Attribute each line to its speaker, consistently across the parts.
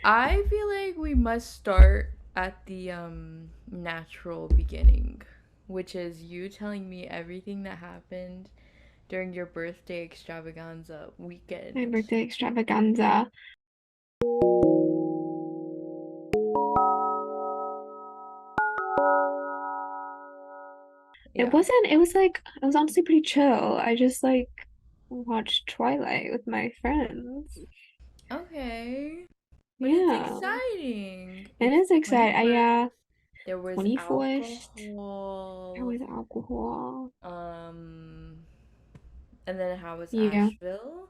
Speaker 1: I feel like we must start at the natural beginning, which is you telling me everything that happened during your birthday extravaganza
Speaker 2: My
Speaker 1: weekend.
Speaker 2: birthday extravaganza.
Speaker 1: Yeah.
Speaker 2: It was honestly pretty chill. I just like watched Twilight with my friends.
Speaker 1: Okay. But it's
Speaker 2: Yeah.
Speaker 1: exciting.
Speaker 2: It
Speaker 1: It's
Speaker 2: is exciting.
Speaker 1: 21st.
Speaker 2: Yeah,
Speaker 1: There was
Speaker 2: 21st. There
Speaker 1: alcohol.
Speaker 2: was alcohol.
Speaker 1: Um, and then how was
Speaker 2: Yeah.
Speaker 1: Asheville?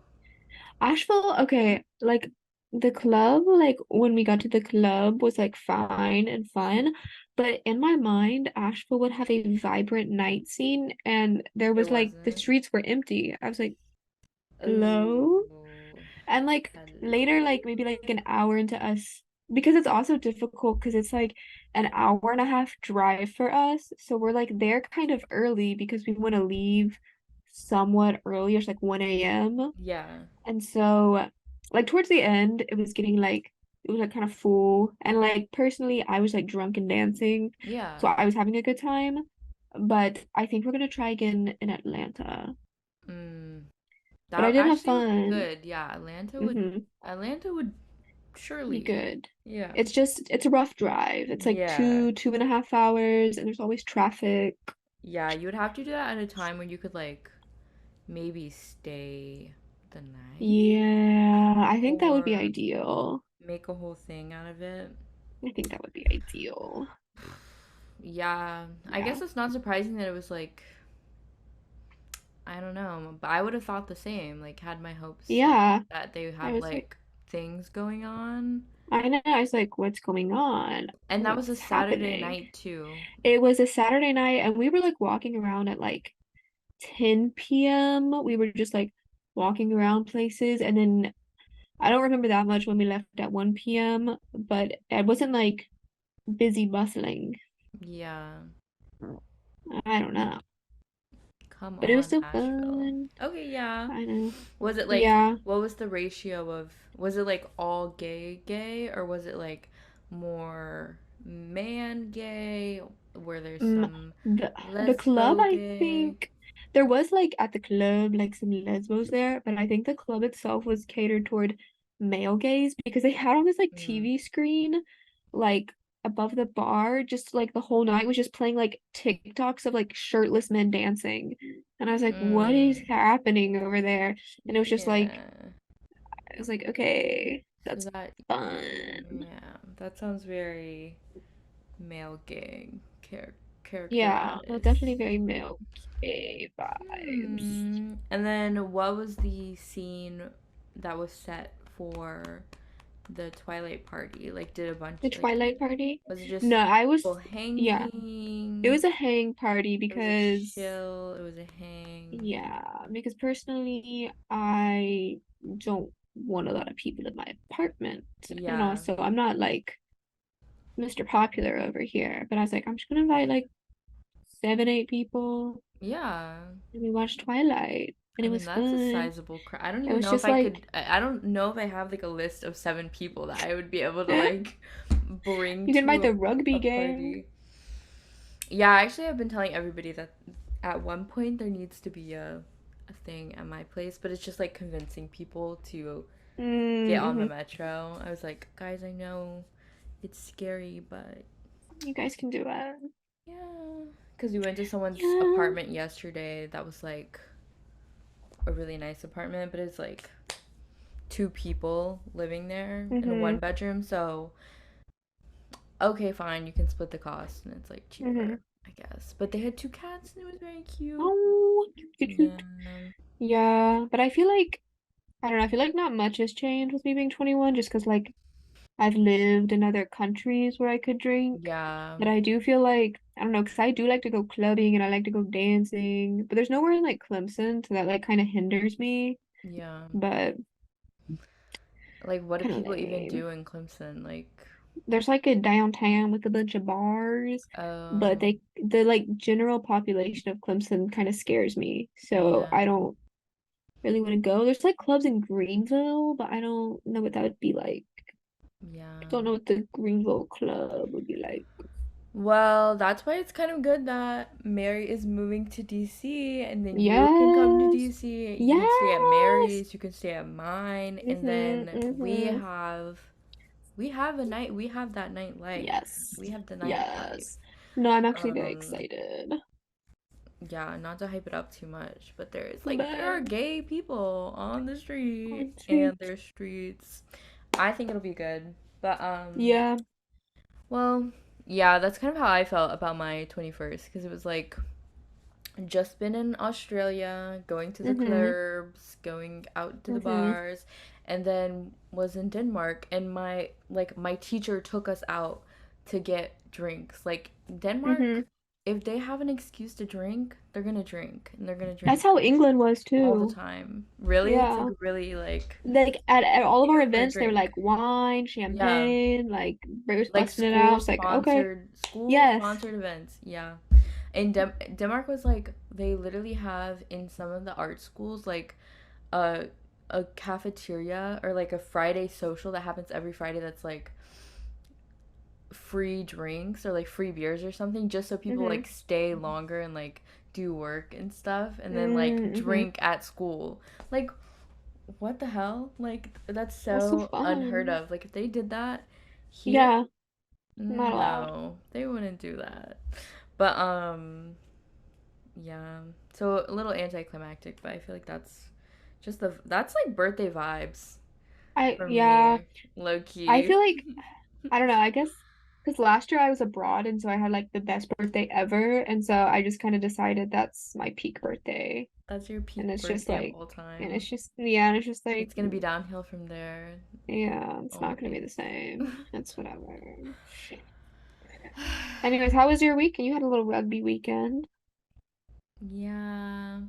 Speaker 2: Asheville, okay, like the club, like when we got to the club was like fine and fun, but in my mind, Asheville would have a vibrant night scene and there
Speaker 1: It
Speaker 2: was like the
Speaker 1: wasn't.
Speaker 2: streets were empty. I was like, hello?
Speaker 1: Ooh.
Speaker 2: And like later,
Speaker 1: Hello.
Speaker 2: like maybe like an hour into us, because it's also difficult because it's like an hour and a half drive for us. So we're like there kind of early because we want to leave somewhat early, it's like 1 a.m.
Speaker 1: Yeah.
Speaker 2: And so, like, towards the end, it was like kind of full. And, like, personally, I was like drunk and dancing.
Speaker 1: Yeah.
Speaker 2: So I was having a good time. But I think we're gonna try again in Atlanta.
Speaker 1: Mm.
Speaker 2: But I
Speaker 1: That
Speaker 2: did have
Speaker 1: actually would be
Speaker 2: fun.
Speaker 1: good. Yeah,
Speaker 2: Mm-hmm.
Speaker 1: Atlanta would
Speaker 2: Be
Speaker 1: surely.
Speaker 2: good.
Speaker 1: Yeah.
Speaker 2: It's a rough drive. It's like
Speaker 1: Yeah.
Speaker 2: 2.5 hours, and there's always traffic.
Speaker 1: Yeah, you would have to do that at a time when you could like maybe stay the night
Speaker 2: Yeah, I think that would be
Speaker 1: or
Speaker 2: ideal.
Speaker 1: make a whole thing out of it.
Speaker 2: I think that would be ideal.
Speaker 1: Yeah, I
Speaker 2: Yeah.
Speaker 1: guess it's not surprising that it was like I don't know, but I would have thought the same. Like had my hopes
Speaker 2: Yeah.
Speaker 1: that they
Speaker 2: I
Speaker 1: have
Speaker 2: was like,
Speaker 1: like things going on.
Speaker 2: I know. I was like, what's going on?
Speaker 1: And that was a
Speaker 2: What's
Speaker 1: Saturday
Speaker 2: happening?
Speaker 1: night too.
Speaker 2: It was a Saturday night, and we were like walking around at like 10 p.m. We were just like walking around places, and then I don't remember that much when we left at 1 p.m., but it wasn't like busy bustling.
Speaker 1: Yeah.
Speaker 2: I don't know,
Speaker 1: Come
Speaker 2: but it was
Speaker 1: on,
Speaker 2: still
Speaker 1: Asheville.
Speaker 2: fun.
Speaker 1: Okay, yeah.
Speaker 2: I know.
Speaker 1: Was it like,
Speaker 2: Yeah.
Speaker 1: what was the ratio of, was it like all gay gay, or was it like more man gay? Were there
Speaker 2: Mm,
Speaker 1: some
Speaker 2: the club,
Speaker 1: lesbo
Speaker 2: I
Speaker 1: gay?
Speaker 2: think there was like at the club like some lesbos there, but I think the club itself was catered toward male gaze because they had on this like
Speaker 1: Mm.
Speaker 2: TV screen like above the bar, just like the whole night was just playing like TikToks of like shirtless men dancing. And I was like, what is
Speaker 1: Mm.
Speaker 2: happening over there? And
Speaker 1: Yeah.
Speaker 2: it was like, okay,
Speaker 1: So
Speaker 2: that's
Speaker 1: that,
Speaker 2: fun.
Speaker 1: yeah, that sounds very male gang
Speaker 2: Yeah, well,
Speaker 1: characterized.
Speaker 2: definitely very male gay vibes.
Speaker 1: And then what was the scene that was set for the Twilight party? Like, did a bunch,
Speaker 2: The
Speaker 1: like,
Speaker 2: Twilight party?
Speaker 1: was it just
Speaker 2: No,
Speaker 1: people
Speaker 2: yeah, it
Speaker 1: hanging?
Speaker 2: was a hang party
Speaker 1: It was a
Speaker 2: because,
Speaker 1: chill, it was a hang.
Speaker 2: yeah, because personally, I don't want a lot of people in my apartment. And
Speaker 1: Yeah.
Speaker 2: also, I'm not like Mr. Popular over here, but I was like, I'm just gonna invite like 7, 8 people,
Speaker 1: Yeah.
Speaker 2: and we watched Twilight, and
Speaker 1: I
Speaker 2: it
Speaker 1: mean,
Speaker 2: was
Speaker 1: that's a
Speaker 2: fun.
Speaker 1: sizable crowd. I don't
Speaker 2: It
Speaker 1: even
Speaker 2: was
Speaker 1: know if
Speaker 2: just
Speaker 1: I
Speaker 2: like,
Speaker 1: could, I don't know if I have like a list of 7 people that I would be able to like bring
Speaker 2: you can invite
Speaker 1: to
Speaker 2: the
Speaker 1: a
Speaker 2: rugby gang.
Speaker 1: party. Yeah, actually, I've been telling everybody that at one point there needs to be a thing at my place, but it's just like convincing people to get on the
Speaker 2: Mm-hmm.
Speaker 1: metro. I was like, guys, I know it's scary, but
Speaker 2: You guys can do it.
Speaker 1: yeah. Because we went to someone's
Speaker 2: Yeah.
Speaker 1: apartment yesterday that was like a really nice apartment, but it's like 2 people living there in a
Speaker 2: Mm-hmm.
Speaker 1: 1 bedroom. So, okay, fine, you can split the cost and it's like
Speaker 2: Mm-hmm.
Speaker 1: cheaper, I guess. But they had 2 cats and it was very cute.
Speaker 2: Oh, cute,
Speaker 1: Yeah.
Speaker 2: cute. Yeah, but I feel like I don't know, I feel like not much has changed with me being 21 just because like I've lived in other countries where I could drink.
Speaker 1: Yeah.
Speaker 2: But I do feel like I don't know, because I do like to go clubbing and I like to go dancing, but there's nowhere in like Clemson, so that like kind of hinders me.
Speaker 1: Yeah.
Speaker 2: But
Speaker 1: Like, what do
Speaker 2: kind of
Speaker 1: people even
Speaker 2: lame.
Speaker 1: do in Clemson? Like,
Speaker 2: There's like a downtown with a bunch of bars, but
Speaker 1: oh,
Speaker 2: the like general population of Clemson kind of scares me. So
Speaker 1: yeah.
Speaker 2: I don't really want to go. There's like clubs in Greenville, but I don't know what that would be like.
Speaker 1: Yeah.
Speaker 2: Don't know what the Greenville Club would be like.
Speaker 1: Well, that's why it's kind of good that Mary is moving to DC and then you can come to
Speaker 2: Yes.
Speaker 1: DC. You can stay at
Speaker 2: Yes.
Speaker 1: Mary's, you can stay at mine, and
Speaker 2: Mm-hmm.
Speaker 1: then
Speaker 2: Mm-hmm.
Speaker 1: we have a night we have that nightlife.
Speaker 2: Yes.
Speaker 1: We have the nightlife.
Speaker 2: Yes. No, I'm actually very
Speaker 1: Um
Speaker 2: excited.
Speaker 1: yeah, not to hype it up too much, but there are
Speaker 2: But
Speaker 1: gay people on the street
Speaker 2: on
Speaker 1: and
Speaker 2: streets.
Speaker 1: there's streets. I think it'll be good. But
Speaker 2: Yeah.
Speaker 1: well, yeah, that's kind of how I felt about my 21st because it was like just been in Australia, going to the
Speaker 2: Mm-hmm.
Speaker 1: clubs, going out to the
Speaker 2: Mm-hmm.
Speaker 1: bars, and then was in Denmark and my teacher took us out to get drinks. Like
Speaker 2: Mm-hmm.
Speaker 1: Denmark, if they have an excuse to drink, they're gonna drink and they're gonna
Speaker 2: That's
Speaker 1: drink
Speaker 2: how England was
Speaker 1: all the
Speaker 2: too.
Speaker 1: time. Really? It's like
Speaker 2: Yeah.
Speaker 1: really like
Speaker 2: Like at all of our
Speaker 1: here for a
Speaker 2: events, they were
Speaker 1: drink.
Speaker 2: like wine,
Speaker 1: Yeah.
Speaker 2: champagne, like Bruce
Speaker 1: Like
Speaker 2: busting it out. It's like, okay,
Speaker 1: school
Speaker 2: yes.
Speaker 1: sponsored events. Yeah. And Denmark was like they literally have in some of the art schools like a a cafeteria or like a Friday social that happens every Friday that's like free drinks or like free beers or something just so people
Speaker 2: Mm-hmm.
Speaker 1: like stay longer and like do work and stuff and then like
Speaker 2: Mm-hmm.
Speaker 1: drink at school. Like what the hell? Like that's
Speaker 2: That's so
Speaker 1: so unheard
Speaker 2: fun.
Speaker 1: of. Like if they did that here,
Speaker 2: Yeah, not allowed.
Speaker 1: no, they wouldn't do that. But yeah. So a little anticlimactic, but I feel like that's like birthday vibes for
Speaker 2: Yeah,
Speaker 1: me, low
Speaker 2: I
Speaker 1: key.
Speaker 2: feel like, I don't know, I guess because last year I was abroad and so I had like the best birthday ever. And so I just kind of decided that's my peak birthday.
Speaker 1: That's your
Speaker 2: And
Speaker 1: peak
Speaker 2: it's just
Speaker 1: birthday of
Speaker 2: like,
Speaker 1: all
Speaker 2: and
Speaker 1: time.
Speaker 2: it's just, yeah, and it's just like,
Speaker 1: It's gonna be downhill from there.
Speaker 2: yeah, it's not gonna be
Speaker 1: Always.
Speaker 2: the same. It's whatever. Anyways, how was your week? You had a little rugby weekend.
Speaker 1: Yeah.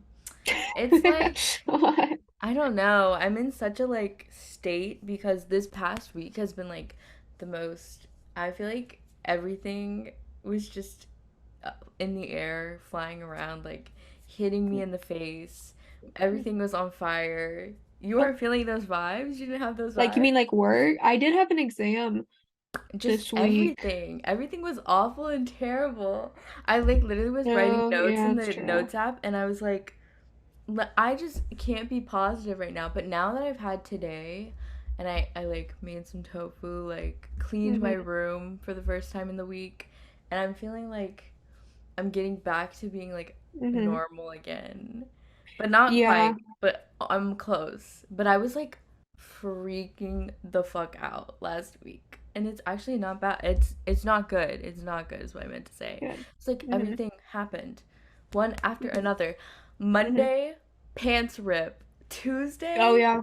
Speaker 1: It's like
Speaker 2: What?
Speaker 1: I don't know. I'm in such a like state because this past week has been like the most I feel like everything was just in the air, flying around, like hitting me in the face. Everything was on fire. You weren't feeling those vibes? You didn't have those
Speaker 2: Like you
Speaker 1: vibes?
Speaker 2: mean like work? I did have an exam
Speaker 1: Just
Speaker 2: this week.
Speaker 1: everything. Everything was awful and terrible. I like literally was writing
Speaker 2: No,
Speaker 1: notes
Speaker 2: yeah,
Speaker 1: in
Speaker 2: it's
Speaker 1: the
Speaker 2: true.
Speaker 1: notes app and I was like, I just can't be positive right now. But now that I've had today and I like made some tofu, like cleaned my
Speaker 2: Hmm.
Speaker 1: room for the first time in the week, and I'm feeling like I'm getting back to being like
Speaker 2: Hmm.
Speaker 1: normal again. But not
Speaker 2: Yeah.
Speaker 1: quite, but I'm close. But I was like freaking the fuck out last week. And it's actually not bad. It's not good. It's not good is what I meant to say.
Speaker 2: Good.
Speaker 1: It's like
Speaker 2: Hmm.
Speaker 1: everything happened one after
Speaker 2: Hmm.
Speaker 1: another.
Speaker 2: Hmm.
Speaker 1: Monday, pants rip.
Speaker 2: Oh
Speaker 1: Tuesday,
Speaker 2: yeah.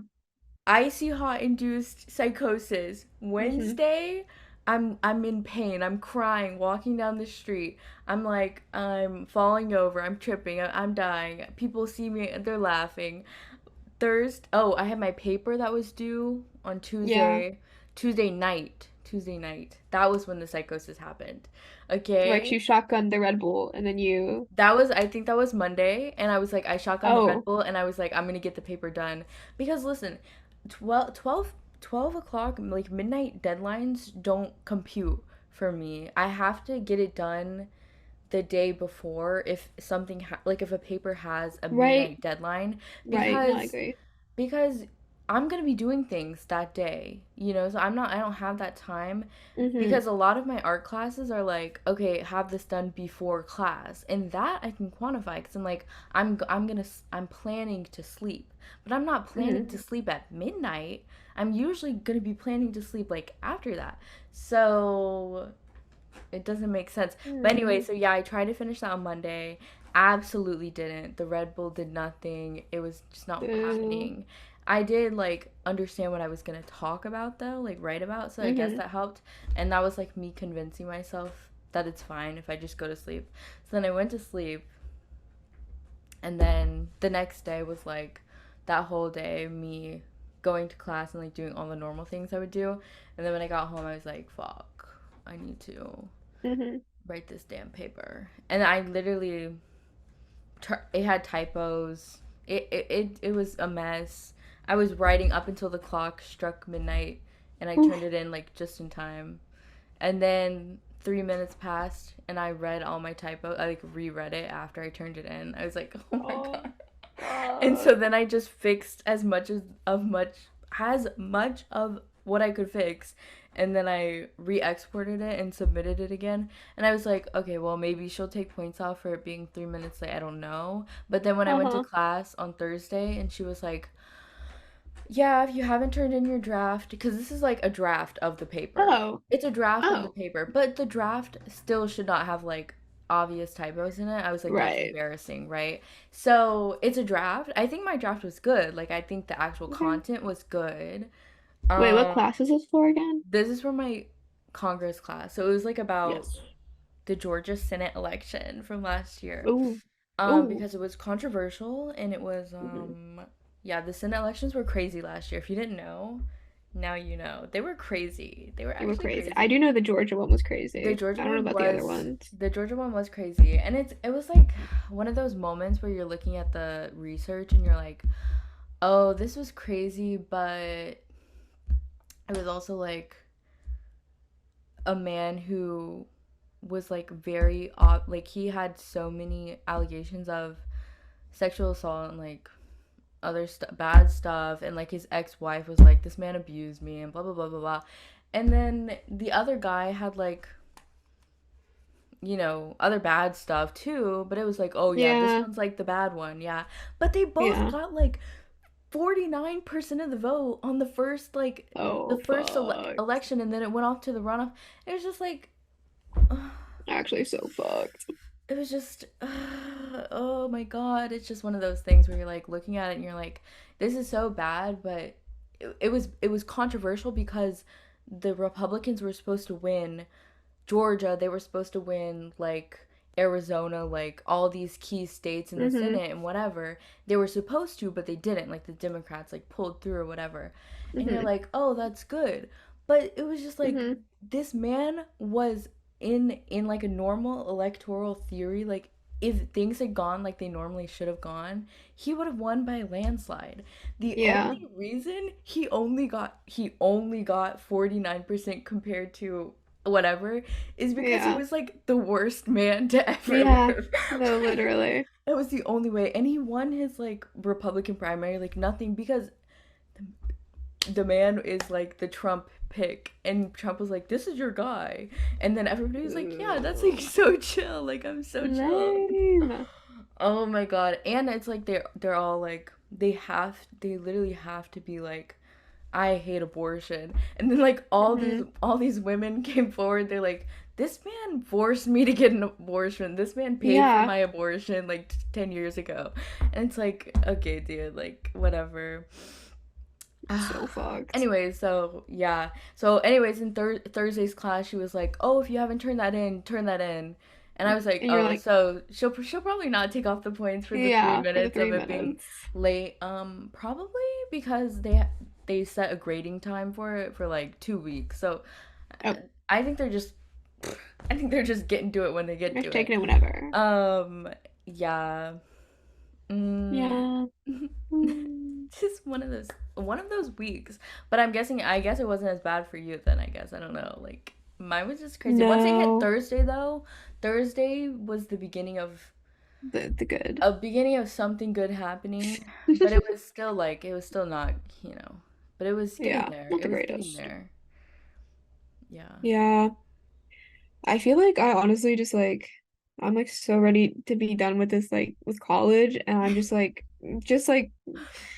Speaker 1: icy hot induced psychosis.
Speaker 2: Hmm.
Speaker 1: Wednesday, I'm in pain. I'm crying walking down the street. I'm falling over. I'm tripping. I'm dying. People see me and they're laughing. Thursday, oh, I had my paper that was due on
Speaker 2: Yeah.
Speaker 1: Tuesday. Tuesday night. Tuesday night. That was when the psychosis happened.
Speaker 2: Like
Speaker 1: Okay?
Speaker 2: you shotgunned the Red Bull and then you
Speaker 1: I think that was Monday, and I was like, I shotgunned the Red
Speaker 2: oh,
Speaker 1: Bull, and I was like, I'm gonna get the paper done. Because listen, 12 o'clock, like midnight deadlines don't compute for me. I have to get it done the day before if like if a paper has a
Speaker 2: right,
Speaker 1: midnight deadline,
Speaker 2: right. No, I
Speaker 1: because
Speaker 2: agree.
Speaker 1: because I'm gonna be doing things that day, so I don't have that time
Speaker 2: Hmm.
Speaker 1: because a lot of my art classes are like, okay, have this done before class, and that I can quantify because I'm like, I'm planning to sleep, but I'm not planning to
Speaker 2: Hmm.
Speaker 1: sleep at midnight. I'm usually gonna be planning to sleep like after that, so it doesn't make sense. But anyway,
Speaker 2: Hmm.
Speaker 1: so yeah, I tried to finish that on Monday. Absolutely didn't. The Red Bull did nothing. It was just not
Speaker 2: Boo.
Speaker 1: happening. I did like understand what I was gonna talk about though, like write about, so I guess
Speaker 2: Hmm.
Speaker 1: that helped. And that was like me convincing myself that it's fine if I just go to sleep. So then I went to sleep, and then the next day was like that whole day me going to class and like doing all the normal things I would do. And then when I got home, I was like, fuck, I need to
Speaker 2: Hmm.
Speaker 1: write this damn paper. And I literally, it had typos. It was a mess. I was writing up until the clock struck midnight and I turned
Speaker 2: Oof.
Speaker 1: it in like just in time. And then 3 minutes passed, and I read all my typos. I like reread it after I turned it in. I was like, oh my
Speaker 2: Oh,
Speaker 1: god. And so
Speaker 2: fuck.
Speaker 1: then I just fixed as much of what I could fix, and then I re-exported it and submitted it again. And I was like, okay, well maybe she'll take points off for it being 3 minutes late. I don't know. But then when I went to
Speaker 2: Uh-huh.
Speaker 1: class on Thursday, and she was like, yeah, if you haven't turned in your draft, because this is like a draft of the paper.
Speaker 2: Oh.
Speaker 1: It's a draft of the
Speaker 2: Oh.
Speaker 1: paper, but the draft still should not have like obvious typos in it. I was like, that's
Speaker 2: Right.
Speaker 1: embarrassing, right? So it's a draft. I think my draft was good. Like, I think the actual
Speaker 2: Okay.
Speaker 1: content was good.
Speaker 2: Wait, what
Speaker 1: Um,
Speaker 2: class is this for again?
Speaker 1: this is for my Congress class. So it was like about
Speaker 2: Yes.
Speaker 1: the Georgia Senate election from last year.
Speaker 2: Ooh. Ooh.
Speaker 1: Because it was controversial, and it was
Speaker 2: Hmm.
Speaker 1: yeah, the Senate elections were crazy last year. If you didn't know, now you know. They were crazy. They were
Speaker 2: They were
Speaker 1: actually
Speaker 2: crazy. I do
Speaker 1: crazy.
Speaker 2: know the Georgia one was
Speaker 1: The
Speaker 2: crazy.
Speaker 1: Georgia
Speaker 2: I don't know
Speaker 1: one
Speaker 2: about the other
Speaker 1: was
Speaker 2: ones.
Speaker 1: the Georgia one was crazy. And it was like one of those moments where you're looking at the research and you're like, "Oh, this was crazy," but it was also like a man who was like very like he had so many allegations of sexual assault and like other bad stuff, and like his ex-wife was like, this man abused me and blah blah blah blah blah. And then the other guy had like, other bad stuff too, but it was like, oh yeah, this
Speaker 2: Yeah.
Speaker 1: one's like the bad one, yeah. But they both
Speaker 2: Yeah.
Speaker 1: got like 49% of the vote on the
Speaker 2: Oh,
Speaker 1: first
Speaker 2: fucked.
Speaker 1: election, and then it went off to the runoff. It was just like,
Speaker 2: Actually, so fucked.
Speaker 1: it was just oh my god, it's just one of those things where you're like looking at it and you're like, this is so bad. But it was controversial because the Republicans were supposed to win Georgia, they were supposed to win like Arizona, like all these key states in the
Speaker 2: Mm-hmm.
Speaker 1: Senate and whatever. They were supposed to, but they didn't. Like the Democrats like pulled through or whatever. And you're
Speaker 2: Mm-hmm.
Speaker 1: like, "Oh, that's good." But it was just like
Speaker 2: Mm-hmm.
Speaker 1: this man was in like a normal electoral theory, like if things had gone like they normally should have gone, he would have won by a landslide. The
Speaker 2: Yeah.
Speaker 1: only reason he only got 49% compared to whatever is because he
Speaker 2: Yeah.
Speaker 1: was like the worst man to ever
Speaker 2: Yeah.
Speaker 1: live.
Speaker 2: No,
Speaker 1: Like,
Speaker 2: literally.
Speaker 1: that was the only way. And he won his like Republican primary, like nothing, because the man is like the Trump pick. And Trump was like, this is your guy. And then everybody was like, yeah, that's like
Speaker 2: Ooh.
Speaker 1: so chill. Like, I'm so chill.
Speaker 2: Lame.
Speaker 1: Oh my god. And it's like they're all like they literally have to be like, I hate abortion. And then like all these
Speaker 2: Mm-hmm.
Speaker 1: all these women came forward. They're like, this man forced me to get an abortion. This man paid for
Speaker 2: Yeah.
Speaker 1: my abortion like 10 years ago. And it's like, okay, dude, like whatever.
Speaker 2: So fucked.
Speaker 1: Anyways, so yeah. So anyways, in Thursday's class, she was like, "Oh, if you haven't turned that in, turn that in." And I was like,
Speaker 2: And you're
Speaker 1: "Oh,
Speaker 2: like,
Speaker 1: so she'll probably not take off the points for the three
Speaker 2: yeah, for the
Speaker 1: minutes of
Speaker 2: three
Speaker 1: it being
Speaker 2: minutes.
Speaker 1: late. Probably because they set a grading time for it for like 2 weeks. So
Speaker 2: Oh,
Speaker 1: I think they're just I think they're just getting to it when they get
Speaker 2: you're
Speaker 1: to it.
Speaker 2: taking it whenever.
Speaker 1: Um, yeah. Mm.
Speaker 2: Yeah. Mm.
Speaker 1: Just one of those weeks. But I guess it wasn't as bad for you then, I guess. I don't know. Like mine was just crazy. Once it hit
Speaker 2: No,
Speaker 1: Thursday though, Thursday was the
Speaker 2: the good.
Speaker 1: beginning of something good happening, but it was still not, but it was getting
Speaker 2: Yeah,
Speaker 1: there.
Speaker 2: not
Speaker 1: It
Speaker 2: the
Speaker 1: was getting
Speaker 2: greatest.
Speaker 1: there. Yeah.
Speaker 2: Yeah, I feel like I honestly just like I'm like so ready to be done with this like with college and I'm just like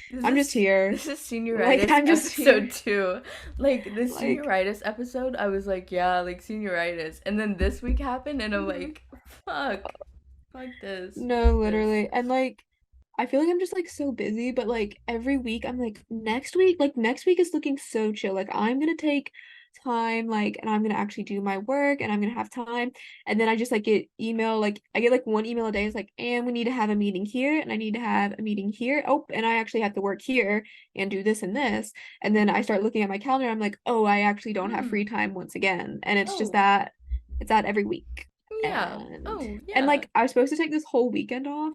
Speaker 1: This
Speaker 2: I'm just
Speaker 1: is
Speaker 2: here.
Speaker 1: this is
Speaker 2: Like
Speaker 1: senioritis
Speaker 2: I'm just
Speaker 1: episode
Speaker 2: here.
Speaker 1: 2. Like the
Speaker 2: Like
Speaker 1: senioritis episode, I was like, yeah, like senioritis. And then this week happened and I'm
Speaker 2: mhm.
Speaker 1: like, fuck. Fuck this. Fuck
Speaker 2: No,
Speaker 1: this.
Speaker 2: literally. And like I feel like I'm just like so busy, but like every week I'm like next week is looking so chill. Like I'm gonna take time, like, and I'm gonna actually do my work and I'm gonna have time. And then I just like get email, like I get like one email a day. It's like, and we need to have a meeting here, and I need to have a meeting here. Oh, and I actually have to work here and do this and this. And then I start looking at my calendar. I'm like, oh, I actually don't have free
Speaker 1: Hmm.
Speaker 2: time once again. And it's just
Speaker 1: Oh,
Speaker 2: that it's that every week.
Speaker 1: yeah.
Speaker 2: And
Speaker 1: Oh,
Speaker 2: and
Speaker 1: yeah.
Speaker 2: like I was supposed to take this whole weekend off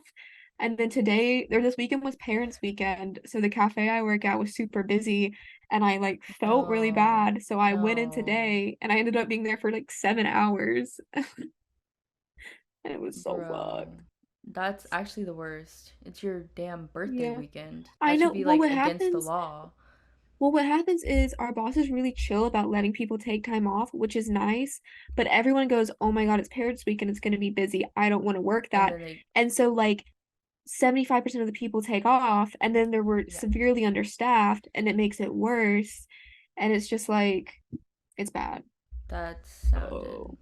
Speaker 2: and then today, or this weekend was parents' weekend. So the cafe I work at was super busy. and I like felt really
Speaker 1: No.
Speaker 2: bad. So I went in
Speaker 1: No.
Speaker 2: today and I ended up being there for like 7 hours. And it was so
Speaker 1: Bro.
Speaker 2: fucked.
Speaker 1: That's actually the worst. It's your damn birthday
Speaker 2: Yeah.
Speaker 1: weekend.
Speaker 2: I
Speaker 1: That should
Speaker 2: know.
Speaker 1: be like against the law.
Speaker 2: Well, what happens is our boss is really chill about letting people take time off, which is nice. But everyone goes, "Oh my God, it's Parents Week and it's going to be busy. I don't want to work
Speaker 1: And
Speaker 2: that."
Speaker 1: then they,
Speaker 2: And so, like, 75% of the people take off, and then they were
Speaker 1: yeah,
Speaker 2: severely understaffed, and it makes it worse. And it's just like, it's bad.
Speaker 1: that
Speaker 2: Oh,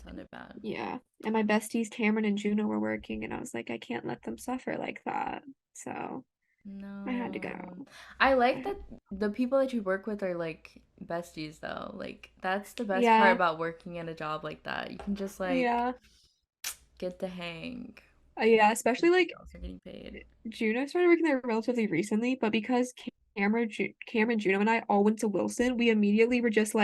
Speaker 1: sounded bad.
Speaker 2: yeah. And my besties, Cameron and Juno, were working, and I was like, I can't let them suffer like that. So I had to
Speaker 1: No.
Speaker 2: go.
Speaker 1: I
Speaker 2: I
Speaker 1: like
Speaker 2: had,
Speaker 1: that the people that you work with are like besties though. Like that's the best part
Speaker 2: yeah,
Speaker 1: about working in a job like that. You can just like
Speaker 2: yeah,
Speaker 1: get the hang.
Speaker 2: yeah.
Speaker 1: You
Speaker 2: Especially like
Speaker 1: also getting paid.
Speaker 2: Juno started working there relatively recently, but because Cameron, Juno, and I all went to Wilson, we immediately were just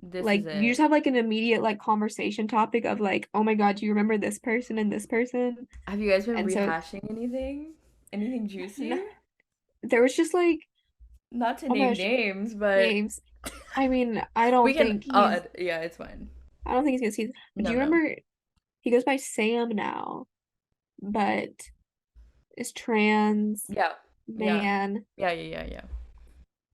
Speaker 1: This is
Speaker 2: like you just
Speaker 1: it.
Speaker 2: have like an immediate like conversation topic of like, oh my God, do you remember this person and this person?
Speaker 1: Have you guys been
Speaker 2: And so
Speaker 1: rehashing anything? Anything
Speaker 2: no,
Speaker 1: juicy?
Speaker 2: there was just like,
Speaker 1: Not to
Speaker 2: oh my
Speaker 1: name
Speaker 2: gosh,
Speaker 1: names, but
Speaker 2: names. I mean,
Speaker 1: we can. Yeah, it's fine.
Speaker 2: I don't think he's gonna see. But do
Speaker 1: No,
Speaker 2: you
Speaker 1: no.
Speaker 2: remember he goes by Sam now, but is trans
Speaker 1: Yeah, yeah,
Speaker 2: man.
Speaker 1: yeah.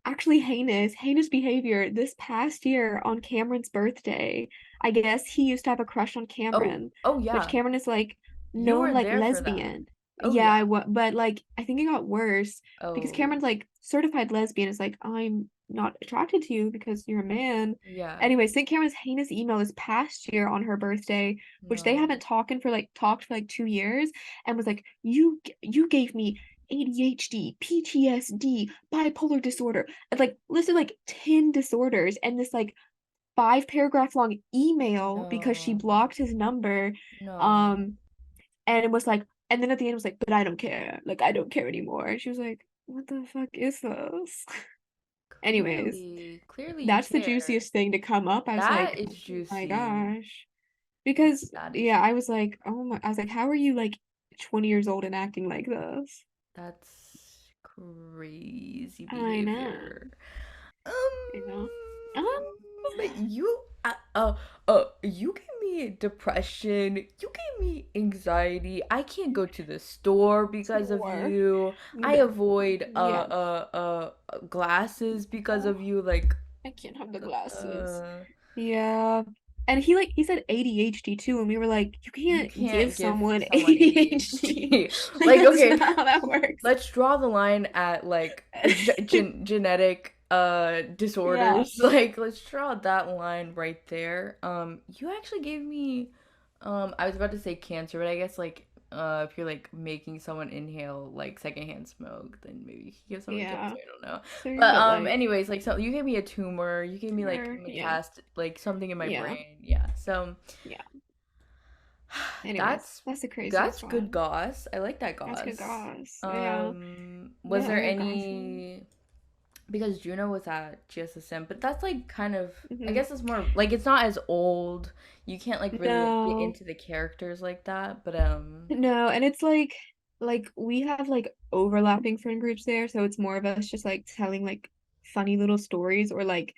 Speaker 2: Actually heinous behavior this past year on Cameron's birthday. I guess he used to have a crush on
Speaker 1: Oh,
Speaker 2: Cameron,
Speaker 1: oh
Speaker 2: which
Speaker 1: yeah.
Speaker 2: Cameron is like
Speaker 1: You
Speaker 2: known
Speaker 1: were
Speaker 2: like
Speaker 1: there for that.
Speaker 2: lesbian.
Speaker 1: Oh
Speaker 2: Yeah,
Speaker 1: yeah.
Speaker 2: but like I think it got worse because
Speaker 1: Oh
Speaker 2: Cameron's like certified lesbian is like I'm not attracted to you because you're a man.
Speaker 1: yeah.
Speaker 2: Anyway, sent Cameron's heinous email this past year on her birthday, which they
Speaker 1: No.
Speaker 2: haven't talked for like 2 years, and was like, you gave me ADHD, PTSD, bipolar disorder, and like listed like 10 disorders and this like 5 paragraph long email because she
Speaker 1: No.
Speaker 2: blocked his number.
Speaker 1: No.
Speaker 2: Um, and it was like, and then at the end it was like, but I don't care. Like, I don't care anymore. And she was like, what the fuck is this? Anyways,
Speaker 1: Clearly you
Speaker 2: that's the
Speaker 1: care.
Speaker 2: juiciest thing to come up. I was
Speaker 1: That
Speaker 2: like,
Speaker 1: is
Speaker 2: oh my
Speaker 1: juicy.
Speaker 2: gosh. Because,
Speaker 1: That is
Speaker 2: yeah, I
Speaker 1: juicy.
Speaker 2: was like, oh my, I was like, how are you like 20 years old and acting like this?
Speaker 1: That's crazy
Speaker 2: I know,
Speaker 1: behavior.
Speaker 2: you know.
Speaker 1: You, you gave me depression. You gave me anxiety. I can't go to the store because of
Speaker 2: Sure.
Speaker 1: you. I
Speaker 2: But
Speaker 1: avoid
Speaker 2: yeah.
Speaker 1: glasses because
Speaker 2: Oh,
Speaker 1: of you. Like,
Speaker 2: I can't have the glasses.
Speaker 1: uh,
Speaker 2: Yeah. And he said ADHD too, and we were like, you
Speaker 1: you
Speaker 2: can't give
Speaker 1: can't give
Speaker 2: someone
Speaker 1: someone
Speaker 2: ADHD.
Speaker 1: ADHD.
Speaker 2: Like
Speaker 1: Like,
Speaker 2: that's
Speaker 1: okay,
Speaker 2: not how that works.
Speaker 1: let's draw the line at like genetic
Speaker 2: Yeah.
Speaker 1: disorders. Like let's draw that line right there. You actually gave me I was about to say cancer, but I guess like if you're like making someone inhale like secondhand smoke, then maybe you could give someone
Speaker 2: Yeah.
Speaker 1: cancer. I don't know.
Speaker 2: So,
Speaker 1: But
Speaker 2: but like,
Speaker 1: anyways, like so you gave me a tumor, you gave me like
Speaker 2: sure. Yeah.
Speaker 1: metast like something in my
Speaker 2: Yeah.
Speaker 1: brain. Yeah. So
Speaker 2: Yeah. Anyways,
Speaker 1: that's
Speaker 2: that's the
Speaker 1: that's
Speaker 2: craziest
Speaker 1: good
Speaker 2: one.
Speaker 1: goss. I like that
Speaker 2: That's good
Speaker 1: goss.
Speaker 2: goss. Yeah.
Speaker 1: Was
Speaker 2: The
Speaker 1: there
Speaker 2: other goss one.
Speaker 1: any because Juno was at GSSM, but that's like kind of I
Speaker 2: Hmm.
Speaker 1: guess it's more like it's not as old. You can't like really like get
Speaker 2: No.
Speaker 1: into the characters like that, but
Speaker 2: No, and it's like we have like overlapping friend groups there, so it's more of us just like telling like funny little stories or like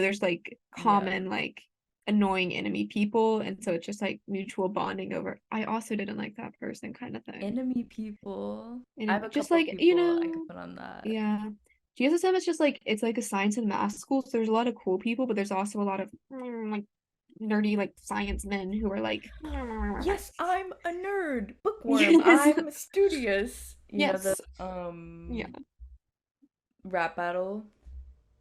Speaker 2: there's like
Speaker 1: yeah.
Speaker 2: common like annoying enemy people, and so it's just like mutual bonding over I also didn't like that person kind of thing.
Speaker 1: Enemy people. I have
Speaker 2: And
Speaker 1: a
Speaker 2: just
Speaker 1: couple
Speaker 2: like,
Speaker 1: people I could put on that.
Speaker 2: yeah. GSSM is just like it's like a science and math school, so there's a lot of cool people, but there's also a lot of like nerdy like science men who are like
Speaker 1: Yes, I'm a nerd. Bookworm.
Speaker 2: yes.
Speaker 1: I'm studious. You know the
Speaker 2: Yes. Yeah.
Speaker 1: rap battle.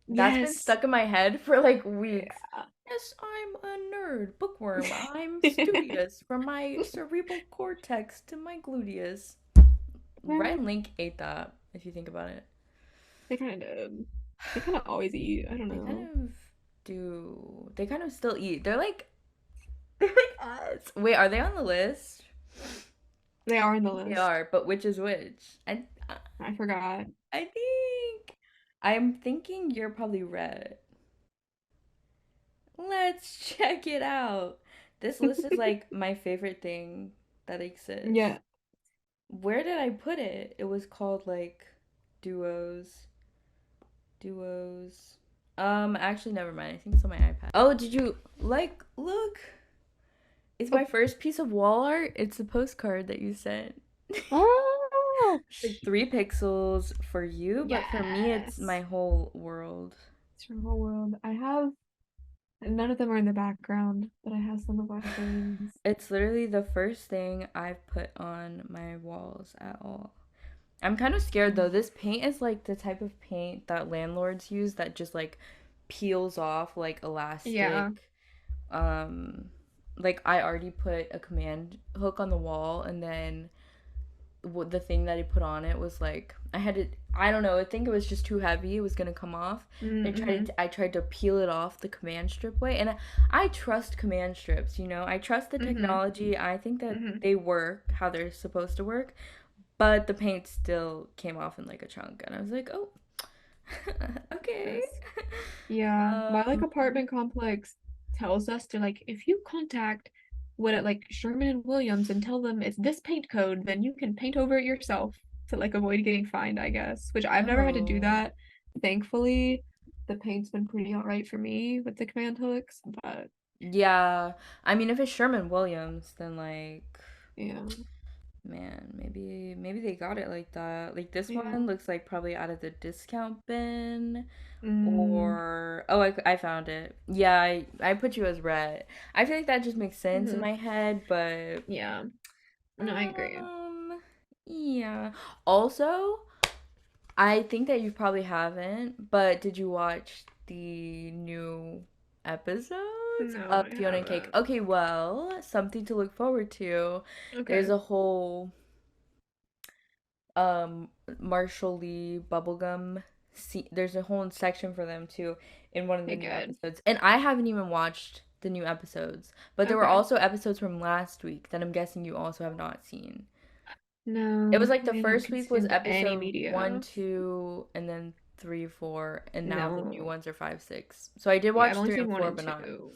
Speaker 1: That's been
Speaker 2: Yes.
Speaker 1: stuck in my head for like weeks.
Speaker 2: Yeah.
Speaker 1: Yes, I'm a nerd. Bookworm. I'm studious from my cerebral cortex to my gluteus. Ryan Link ate that, if you think about it.
Speaker 2: They kind of did. They kind of always eat. I don't
Speaker 1: They kind
Speaker 2: know.
Speaker 1: of do. They kind of still eat. they're like us. Wait, are they on the list?
Speaker 2: They are in the
Speaker 1: They
Speaker 2: list.
Speaker 1: are, but which is which?
Speaker 2: I forgot.
Speaker 1: I think I'm thinking you're probably red. Let's check it out. This list is like my favorite thing that exists.
Speaker 2: Yeah.
Speaker 1: Where did I put it? It was called like duos, Duos. Actually, never mind. I think it's on my iPad. Oh, did you like look? It's
Speaker 2: Oh,
Speaker 1: my first piece of wall art. It's a postcard that you sent.
Speaker 2: oh,
Speaker 1: Like 3 pixels for you, but for me, it's my
Speaker 2: yes.
Speaker 1: whole world.
Speaker 2: It's your whole world. I have none of them are in the background, but I have some of our frames.
Speaker 1: It's literally the first thing I've put on my walls at all. I'm kind of scared though. This paint is like the type of paint that landlords use that just like peels off like
Speaker 2: Yeah.
Speaker 1: elastic. Um, like I already put a command hook on the wall, and then the thing that I put on it was like I had to. I don't know. I think it was just too heavy. It was gonna come off.
Speaker 2: Mm-hmm.
Speaker 1: I tried to peel it off the command strip way, and I trust command strips. You know, I trust the
Speaker 2: Mm-hmm.
Speaker 1: technology. I think that
Speaker 2: Mm-hmm.
Speaker 1: they work how they're supposed to work, but the paint still came off in like a chunk, and I was like, oh, okay.
Speaker 2: Yes. Yeah. My like
Speaker 1: Um,
Speaker 2: apartment complex tells us to like if you contact what at like Sherman and Williams and tell them it's this paint code, then you can paint over it yourself to like avoid getting fined, I guess. Which I've never had to do
Speaker 1: oh,
Speaker 2: that. Thankfully, the paint's been pretty all right for me with the command hooks, but
Speaker 1: yeah. I mean, if it's Sherman Williams, then like,
Speaker 2: yeah.
Speaker 1: man, maybe they got it like that. Like this
Speaker 2: Yeah.
Speaker 1: one looks like probably out of the discount bin,
Speaker 2: Mm,
Speaker 1: or oh, I found it. Yeah, I put you as red. I feel like that just makes sense in
Speaker 2: hmm.
Speaker 1: my head, but
Speaker 2: Yeah. No, I agree.
Speaker 1: um, yeah. Also, I think that you probably haven't, but did you watch the new episodes
Speaker 2: No,
Speaker 1: of
Speaker 2: I
Speaker 1: Fiona and Cake?
Speaker 2: haven't.
Speaker 1: Okay, well, something to look forward to.
Speaker 2: Okay.
Speaker 1: There's a whole Marshall Lee bubblegum there's a whole section for them too in one of the
Speaker 2: Okay,
Speaker 1: new
Speaker 2: good.
Speaker 1: episodes. And I haven't even watched the new episodes, but there were
Speaker 2: Okay.
Speaker 1: also episodes from last week that I'm guessing you also have not seen. It was
Speaker 2: No,
Speaker 1: like the
Speaker 2: I haven't
Speaker 1: first week was
Speaker 2: consumed any
Speaker 1: episode one,
Speaker 2: media.
Speaker 1: 2, and then 3, 4, and now the new
Speaker 2: No.
Speaker 1: ones are 5, 6. So I did
Speaker 2: Yeah, I've
Speaker 1: watch
Speaker 2: only
Speaker 1: 3
Speaker 2: seen
Speaker 1: and
Speaker 2: one
Speaker 1: 4,
Speaker 2: and
Speaker 1: but not.
Speaker 2: two.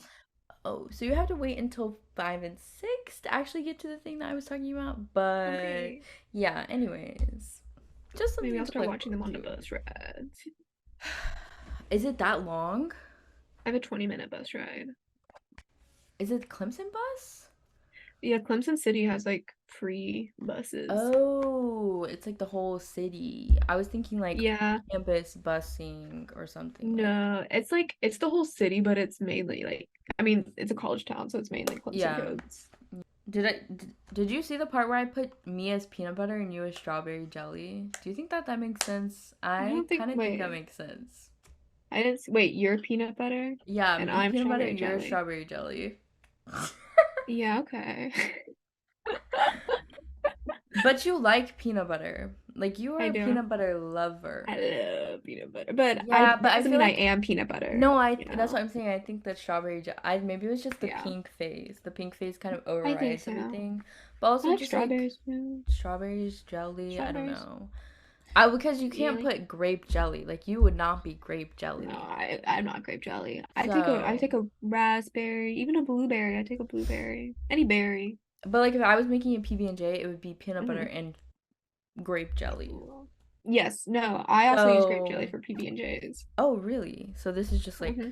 Speaker 1: Oh, so you have to wait until 5 and 6 to actually get to the thing that I was talking about. But
Speaker 2: Okay.
Speaker 1: yeah, anyways, just
Speaker 2: Maybe
Speaker 1: something
Speaker 2: I'll
Speaker 1: to
Speaker 2: start
Speaker 1: look
Speaker 2: watching them
Speaker 1: forward
Speaker 2: on the
Speaker 1: to.
Speaker 2: bus rides.
Speaker 1: Is it that long?
Speaker 2: I have a 20-minute bus ride.
Speaker 1: Is it Clemson bus?
Speaker 2: Yeah, Clemson City has like free buses.
Speaker 1: Oh, it's like the whole city. I was thinking like
Speaker 2: Yeah,
Speaker 1: campus busing or something like.
Speaker 2: no, it's like it's the whole city, but it's mainly like I mean, it's a college town, so it's mainly Clemson
Speaker 1: Yeah.
Speaker 2: kids.
Speaker 1: Did you see the part where I put me as peanut butter and you as strawberry jelly? Do you think that that makes sense?
Speaker 2: I
Speaker 1: I
Speaker 2: don't think
Speaker 1: kind of think that
Speaker 2: wait,
Speaker 1: makes sense.
Speaker 2: I didn't wait, you're peanut butter
Speaker 1: Yeah,
Speaker 2: and
Speaker 1: me
Speaker 2: I'm
Speaker 1: peanut butter,
Speaker 2: strawberry
Speaker 1: you're
Speaker 2: jelly.
Speaker 1: strawberry jelly.
Speaker 2: Yeah, okay.
Speaker 1: But you like peanut butter. Like you are
Speaker 2: I
Speaker 1: a
Speaker 2: do.
Speaker 1: peanut butter lover.
Speaker 2: I love peanut butter. But I
Speaker 1: Yeah, but
Speaker 2: that
Speaker 1: I
Speaker 2: doesn't
Speaker 1: feel
Speaker 2: mean I
Speaker 1: like
Speaker 2: am peanut butter,
Speaker 1: no,
Speaker 2: you
Speaker 1: that's
Speaker 2: know.
Speaker 1: what I'm saying. I think that I maybe it was just the
Speaker 2: Yeah.
Speaker 1: pink phase. The pink phase kind of
Speaker 2: I think
Speaker 1: overrides
Speaker 2: so.
Speaker 1: everything. But
Speaker 2: I
Speaker 1: also
Speaker 2: like
Speaker 1: just like
Speaker 2: strawberries too.
Speaker 1: strawberries, jelly, I don't
Speaker 2: Strawberries.
Speaker 1: know. I because you can't
Speaker 2: Really?
Speaker 1: put grape jelly. Like you would not be grape
Speaker 2: No,
Speaker 1: jelly.
Speaker 2: I'm not grape jelly. I
Speaker 1: So,
Speaker 2: take a raspberry, even a blueberry. I take a blueberry. Any berry.
Speaker 1: but like if I was making a PB&J, it would be peanut butter
Speaker 2: Hmm.
Speaker 1: and grape jelly.
Speaker 2: Yes, no, I also use grape jelly
Speaker 1: So,
Speaker 2: for PB&Js.
Speaker 1: oh really? So this is just like
Speaker 2: Mm-hmm.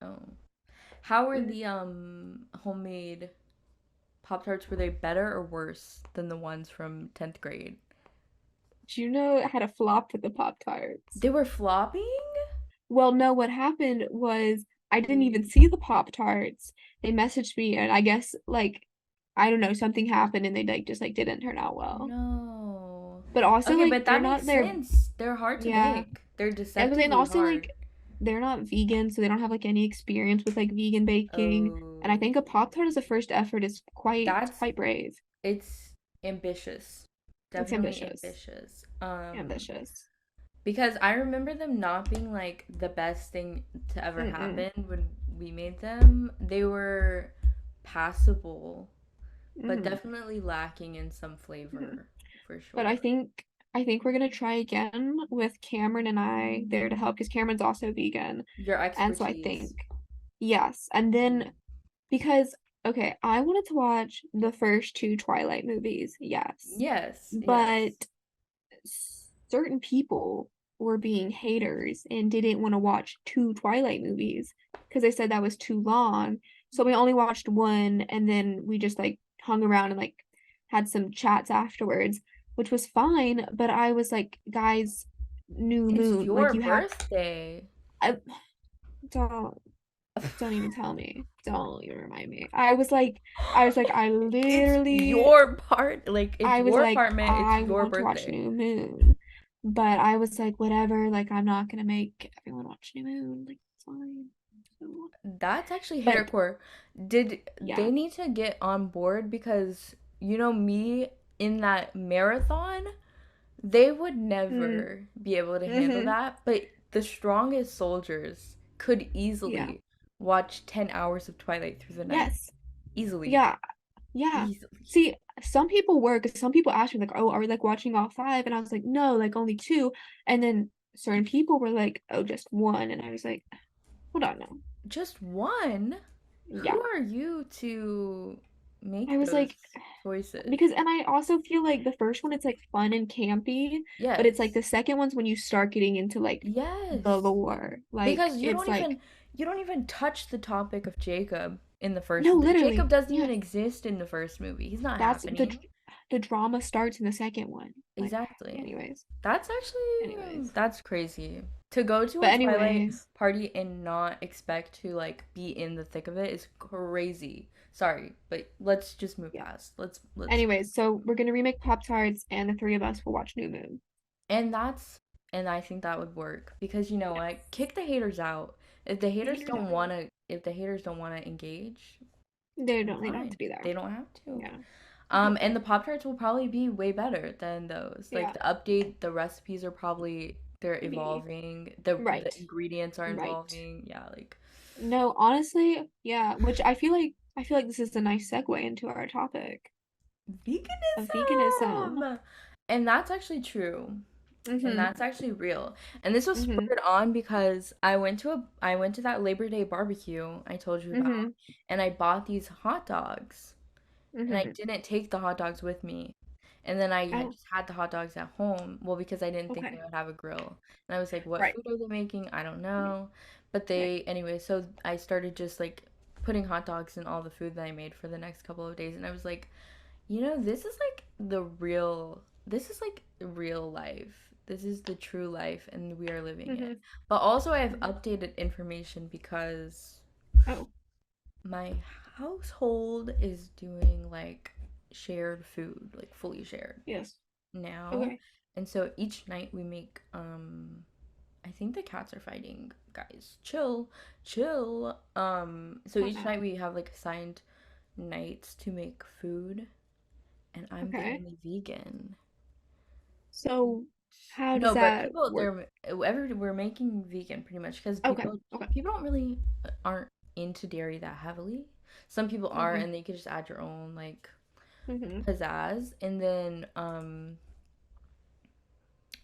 Speaker 1: oh. How were
Speaker 2: Mm-hmm.
Speaker 1: the homemade Pop-Tarts, were they better or worse than the ones from 10th grade?
Speaker 2: Do you know it had a flop with the Pop-Tarts?
Speaker 1: They were flopping?
Speaker 2: Well, no, what happened was I didn't even
Speaker 1: Ooh.
Speaker 2: see the Pop-Tarts. They messaged me and I guess like I don't know, something happened and they like just like didn't turn out well.
Speaker 1: No.
Speaker 2: But also
Speaker 1: Okay,
Speaker 2: like
Speaker 1: but
Speaker 2: they're
Speaker 1: that makes
Speaker 2: not they're
Speaker 1: sense. They're hard to
Speaker 2: yeah.
Speaker 1: make. They're
Speaker 2: And
Speaker 1: deceptively
Speaker 2: also
Speaker 1: hard.
Speaker 2: like they're not vegan, so they don't have like any experience with like vegan baking. And I
Speaker 1: Oh,
Speaker 2: think a Pop-Tart as a first effort is it's
Speaker 1: that's
Speaker 2: quite brave.
Speaker 1: it's ambitious.
Speaker 2: It's
Speaker 1: Definitely
Speaker 2: ambitious.
Speaker 1: ambitious.
Speaker 2: Ambitious.
Speaker 1: Because I remember them not being like the best thing to ever
Speaker 2: Mm-mm.
Speaker 1: happen when we made them. They were passable, but
Speaker 2: Mm-hmm.
Speaker 1: definitely lacking in some
Speaker 2: Mm-hmm.
Speaker 1: flavor for
Speaker 2: But
Speaker 1: sure.
Speaker 2: I think we're gonna try again with Cameron and I there to help because Cameron's also vegan.
Speaker 1: Your
Speaker 2: And so I
Speaker 1: expertise.
Speaker 2: think yes. And then
Speaker 1: Mm.
Speaker 2: because okay, I wanted to watch the first two Twilight movies, yes.
Speaker 1: Yes,
Speaker 2: But
Speaker 1: yes.
Speaker 2: certain people were being haters and didn't want to watch two Twilight movies because they said that was too long. So we only watched one and then we just like hung around and like had some chats afterwards, which was fine. But I was like, guys, new
Speaker 1: It's
Speaker 2: moon, like
Speaker 1: your
Speaker 2: you have,
Speaker 1: birthday.
Speaker 2: I don't don't even tell me. Don't even remind me. I
Speaker 1: It's
Speaker 2: literally
Speaker 1: your part. Like, it's
Speaker 2: I was
Speaker 1: your
Speaker 2: like,
Speaker 1: apartment. It's
Speaker 2: I
Speaker 1: your
Speaker 2: want to watch
Speaker 1: birthday.
Speaker 2: New Moon. But I was like, whatever, like I'm not gonna make everyone watch New Moon. Like it's fine. So,
Speaker 1: That's actually
Speaker 2: but
Speaker 1: hatercore. Did
Speaker 2: yeah.
Speaker 1: they need to get on board because me in that marathon, they would
Speaker 2: Mm,
Speaker 1: never be able to handle
Speaker 2: mm-hmm.
Speaker 1: that, but the strongest soldiers could
Speaker 2: Yeah.
Speaker 1: easily watch 10 hours of Twilight through the night.
Speaker 2: Yes.
Speaker 1: Easily.
Speaker 2: Yeah. Yeah.
Speaker 1: Easily.
Speaker 2: See, some people were, because some people asked me like, oh, are we like watching all five? And I was like, no, like only two. And then certain people were like, oh, just one. And I was like, hold on now.
Speaker 1: Just one? Who
Speaker 2: Yeah.
Speaker 1: are you to
Speaker 2: I
Speaker 1: make
Speaker 2: was
Speaker 1: those
Speaker 2: like,
Speaker 1: choices?
Speaker 2: because and I also feel like the first one it's like fun and campy, but it's like
Speaker 1: Yes.
Speaker 2: the second one's when you start getting into like the
Speaker 1: Yes.
Speaker 2: lore. Like
Speaker 1: Because
Speaker 2: it's like
Speaker 1: you don't even touch the topic of Jacob in the first
Speaker 2: no,
Speaker 1: movie. Jacob
Speaker 2: literally,
Speaker 1: doesn't even
Speaker 2: yes.
Speaker 1: exist in the first movie. He's not
Speaker 2: That's
Speaker 1: happening.
Speaker 2: the drama starts in the second one. Like
Speaker 1: Exactly.
Speaker 2: anyways.
Speaker 1: That's actually
Speaker 2: Anyways.
Speaker 1: that's crazy. To go to
Speaker 2: But
Speaker 1: a Twilight
Speaker 2: anyways,
Speaker 1: party and not expect to like be in the thick of it is crazy. Sorry, but let's just move
Speaker 2: yeah.
Speaker 1: past. Let's
Speaker 2: Anyways, so we're gonna remake Pop Tarts and the three of us will watch New Moon.
Speaker 1: and that's and I think that would work because you know
Speaker 2: Yes.
Speaker 1: what? Kick the haters out.
Speaker 2: The haters out.
Speaker 1: If the haters don't want to engage,
Speaker 2: They don't have
Speaker 1: fine.
Speaker 2: to be there.
Speaker 1: They don't have to.
Speaker 2: Yeah. Mm-hmm.
Speaker 1: And the Pop Tarts will probably be way better than those. Like
Speaker 2: Yeah.
Speaker 1: the update, the recipes are probably they're
Speaker 2: Be
Speaker 1: evolving.
Speaker 2: right.
Speaker 1: The ingredients are
Speaker 2: Right.
Speaker 1: evolving. Yeah, like
Speaker 2: No, honestly, yeah, which I feel like this is a nice segue into our topic of veganism.
Speaker 1: veganism. And that's actually true. And
Speaker 2: Mm-hmm.
Speaker 1: that's actually real. And this was
Speaker 2: Mm-hmm.
Speaker 1: spurred on because I went to that Labor Day barbecue I told you about,
Speaker 2: Mm-hmm.
Speaker 1: and I bought these hot dogs. And I
Speaker 2: Mm-hmm.
Speaker 1: didn't take the hot dogs with me. And then I had
Speaker 2: Oh,
Speaker 1: just had the hot dogs at home. Well, because I didn't think
Speaker 2: okay.
Speaker 1: I would have a grill. And I was like, what
Speaker 2: Right.
Speaker 1: food are they making? I don't know. But
Speaker 2: Right.
Speaker 1: anyway, so I started just like putting hot dogs in all the food that I made for the next couple of days. And I was like, this is like this is like real life. This is the true life, and we are living it.
Speaker 2: Mm-hmm.
Speaker 1: But also, I have
Speaker 2: Mm-hmm.
Speaker 1: updated information because
Speaker 2: Oh,
Speaker 1: my household is doing like shared food, like fully shared
Speaker 2: yes.
Speaker 1: now.
Speaker 2: Okay.
Speaker 1: And so each night we make I think the cats are fighting. Guys, chill, chill. So
Speaker 2: Oh
Speaker 1: each
Speaker 2: no.
Speaker 1: night we have like assigned nights to make food, and I'm the
Speaker 2: Okay.
Speaker 1: only vegan.
Speaker 2: So how does
Speaker 1: No, but
Speaker 2: that work?
Speaker 1: we're making vegan pretty much because
Speaker 2: Okay. Okay.
Speaker 1: people don't really aren't into dairy that heavily. Some people are,
Speaker 2: Mm-hmm.
Speaker 1: and they could just add your own like
Speaker 2: Mm-hmm.
Speaker 1: pizzazz, and then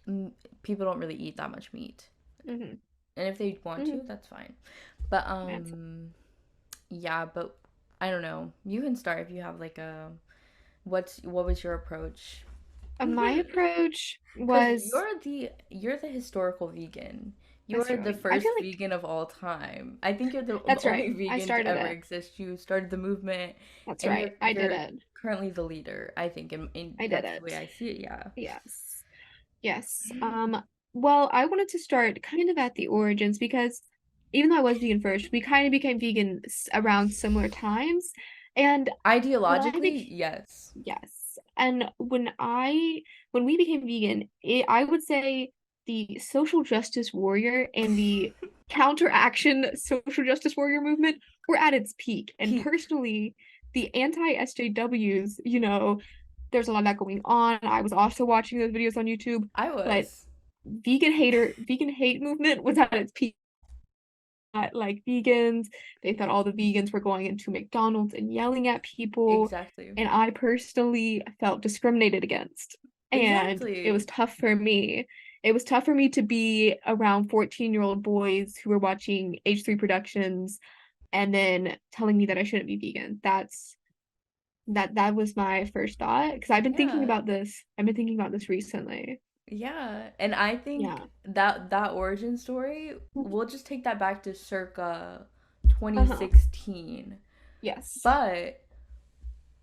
Speaker 1: m- people don't really eat that much meat,
Speaker 2: Mm-hmm.
Speaker 1: and if they want
Speaker 2: Mm-hmm.
Speaker 1: to, that's fine. But
Speaker 2: That's
Speaker 1: yeah, but I don't know. You can start if you have like a what was your approach?
Speaker 2: my approach
Speaker 1: Because
Speaker 2: was
Speaker 1: you're the historical vegan.
Speaker 2: that's
Speaker 1: You're the
Speaker 2: true. I feel
Speaker 1: first
Speaker 2: like
Speaker 1: vegan of all time. I think you're the
Speaker 2: that's
Speaker 1: only
Speaker 2: right. I
Speaker 1: vegan to
Speaker 2: started
Speaker 1: ever
Speaker 2: it.
Speaker 1: exist. You started the movement,
Speaker 2: That's
Speaker 1: and
Speaker 2: right. I did
Speaker 1: you're
Speaker 2: it.
Speaker 1: currently the leader. I think,
Speaker 2: I did
Speaker 1: that's the
Speaker 2: it.
Speaker 1: way I see it. Yeah.
Speaker 2: Yes. Yes. Well, I wanted to start kind of at the origins because even though I was vegan first, we kind of became vegan around similar times. And when I
Speaker 1: Ideologically,
Speaker 2: became
Speaker 1: yes.
Speaker 2: yes, and when we became vegan, I would say the social justice warrior and the counteraction social justice warrior movement were at its peak. And
Speaker 1: Peak.
Speaker 2: personally, the anti-SJWs, there's a lot of that going on. I was also watching those videos on YouTube,
Speaker 1: I
Speaker 2: but
Speaker 1: was.
Speaker 2: vegan hate movement was at its peak. Like vegans, they thought all the vegans were going into McDonald's and yelling at people,
Speaker 1: Exactly.
Speaker 2: and I personally felt discriminated against. And it was
Speaker 1: Exactly.
Speaker 2: tough for me. It was tough for me to be around 14-year-old boys who were watching H3 Productions and then telling me that I shouldn't be vegan. That was my first thought because I've been thinking
Speaker 1: Yeah.
Speaker 2: about this. I've been thinking about this recently.
Speaker 1: Yeah, and I think
Speaker 2: Yeah.
Speaker 1: that origin story,
Speaker 2: Mhm.
Speaker 1: we'll just take that back to circa
Speaker 2: Uh-huh.
Speaker 1: 2016.
Speaker 2: Yes.
Speaker 1: But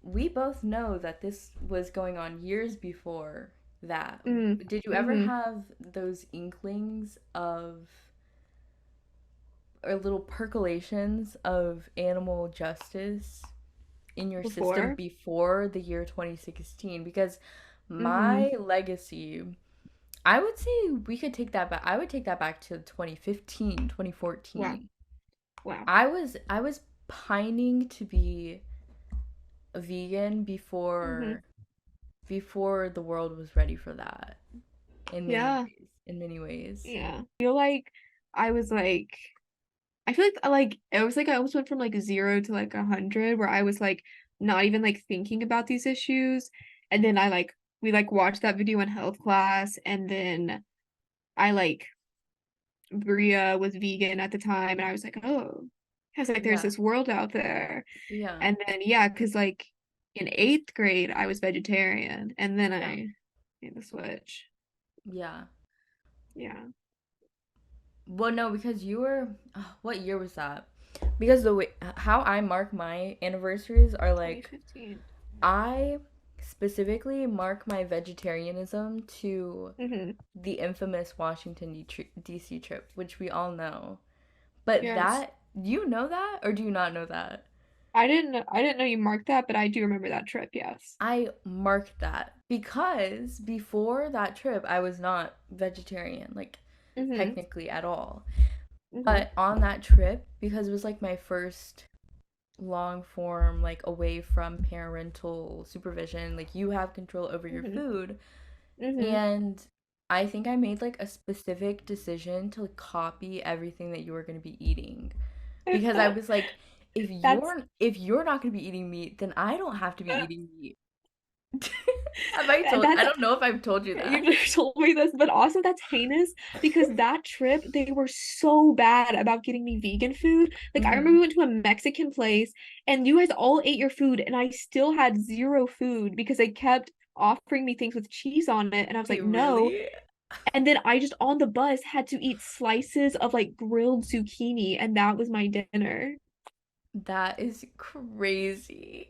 Speaker 1: we both know that this was going on years before that.
Speaker 2: Mm.
Speaker 1: Did you ever
Speaker 2: Mm-hmm.
Speaker 1: have those inklings of, or little percolations of animal justice in your system
Speaker 2: Before.
Speaker 1: before the year 2016? Because
Speaker 2: Mm-hmm.
Speaker 1: my legacy, I would say we could take that back. I would take that back to 2015, twenty
Speaker 2: Wow.
Speaker 1: fourteen.
Speaker 2: Wow.
Speaker 1: I was pining to be a vegan
Speaker 2: Mm-hmm.
Speaker 1: before the world was ready for that, in many
Speaker 2: Yeah.
Speaker 1: ways. In many ways.
Speaker 2: Yeah. I feel like I was like I feel like it was like I almost went from like 0 to like 100 where I was like not even like thinking about these issues. And then we like watched that video in health class and then I like Bria was vegan at the time and I was like, oh, I was like, there's
Speaker 1: Yeah.
Speaker 2: this world out there.
Speaker 1: Yeah.
Speaker 2: And then yeah, because like in eighth grade I was vegetarian and then
Speaker 1: Yeah.
Speaker 2: I made the switch.
Speaker 1: Yeah.
Speaker 2: Yeah.
Speaker 1: Well, no, because you were, what year was that? Because the way how I mark my anniversaries are like,
Speaker 2: 2015.
Speaker 1: I specifically mark my vegetarianism to
Speaker 2: Mm-hmm.
Speaker 1: the infamous Washington D.C. trip, which we all know. But
Speaker 2: Yes.
Speaker 1: that, you know that, or do you not know that?
Speaker 2: I didn't know you marked that, but I do remember that trip, yes.
Speaker 1: I marked that because before that trip, I was not vegetarian, like
Speaker 2: Mm-hmm.
Speaker 1: technically at all.
Speaker 2: Mm-hmm.
Speaker 1: But on that trip, because it was like my first long form, like away from parental supervision, like you have control over your
Speaker 2: Mm-hmm.
Speaker 1: food.
Speaker 2: Mm-hmm.
Speaker 1: And I think I made like a specific decision to like, copy everything that you were going to be eating. Because I was like,
Speaker 2: That's
Speaker 1: if you're not going to be eating meat, then I don't have to be eating meat. Have I told, I
Speaker 2: that's
Speaker 1: don't know if I've told you
Speaker 2: you
Speaker 1: that.
Speaker 2: just told me this, but also that's heinous because that trip they were so bad about getting me vegan food. Like I remember
Speaker 1: Hmm.
Speaker 2: we went to a Mexican place and you guys all ate your food and I still had zero food because they kept offering me things with cheese on it and I was like,
Speaker 1: Wait,
Speaker 2: no.
Speaker 1: really?
Speaker 2: And then I just on the bus had to eat slices of like grilled zucchini and that was my dinner.
Speaker 1: That is crazy.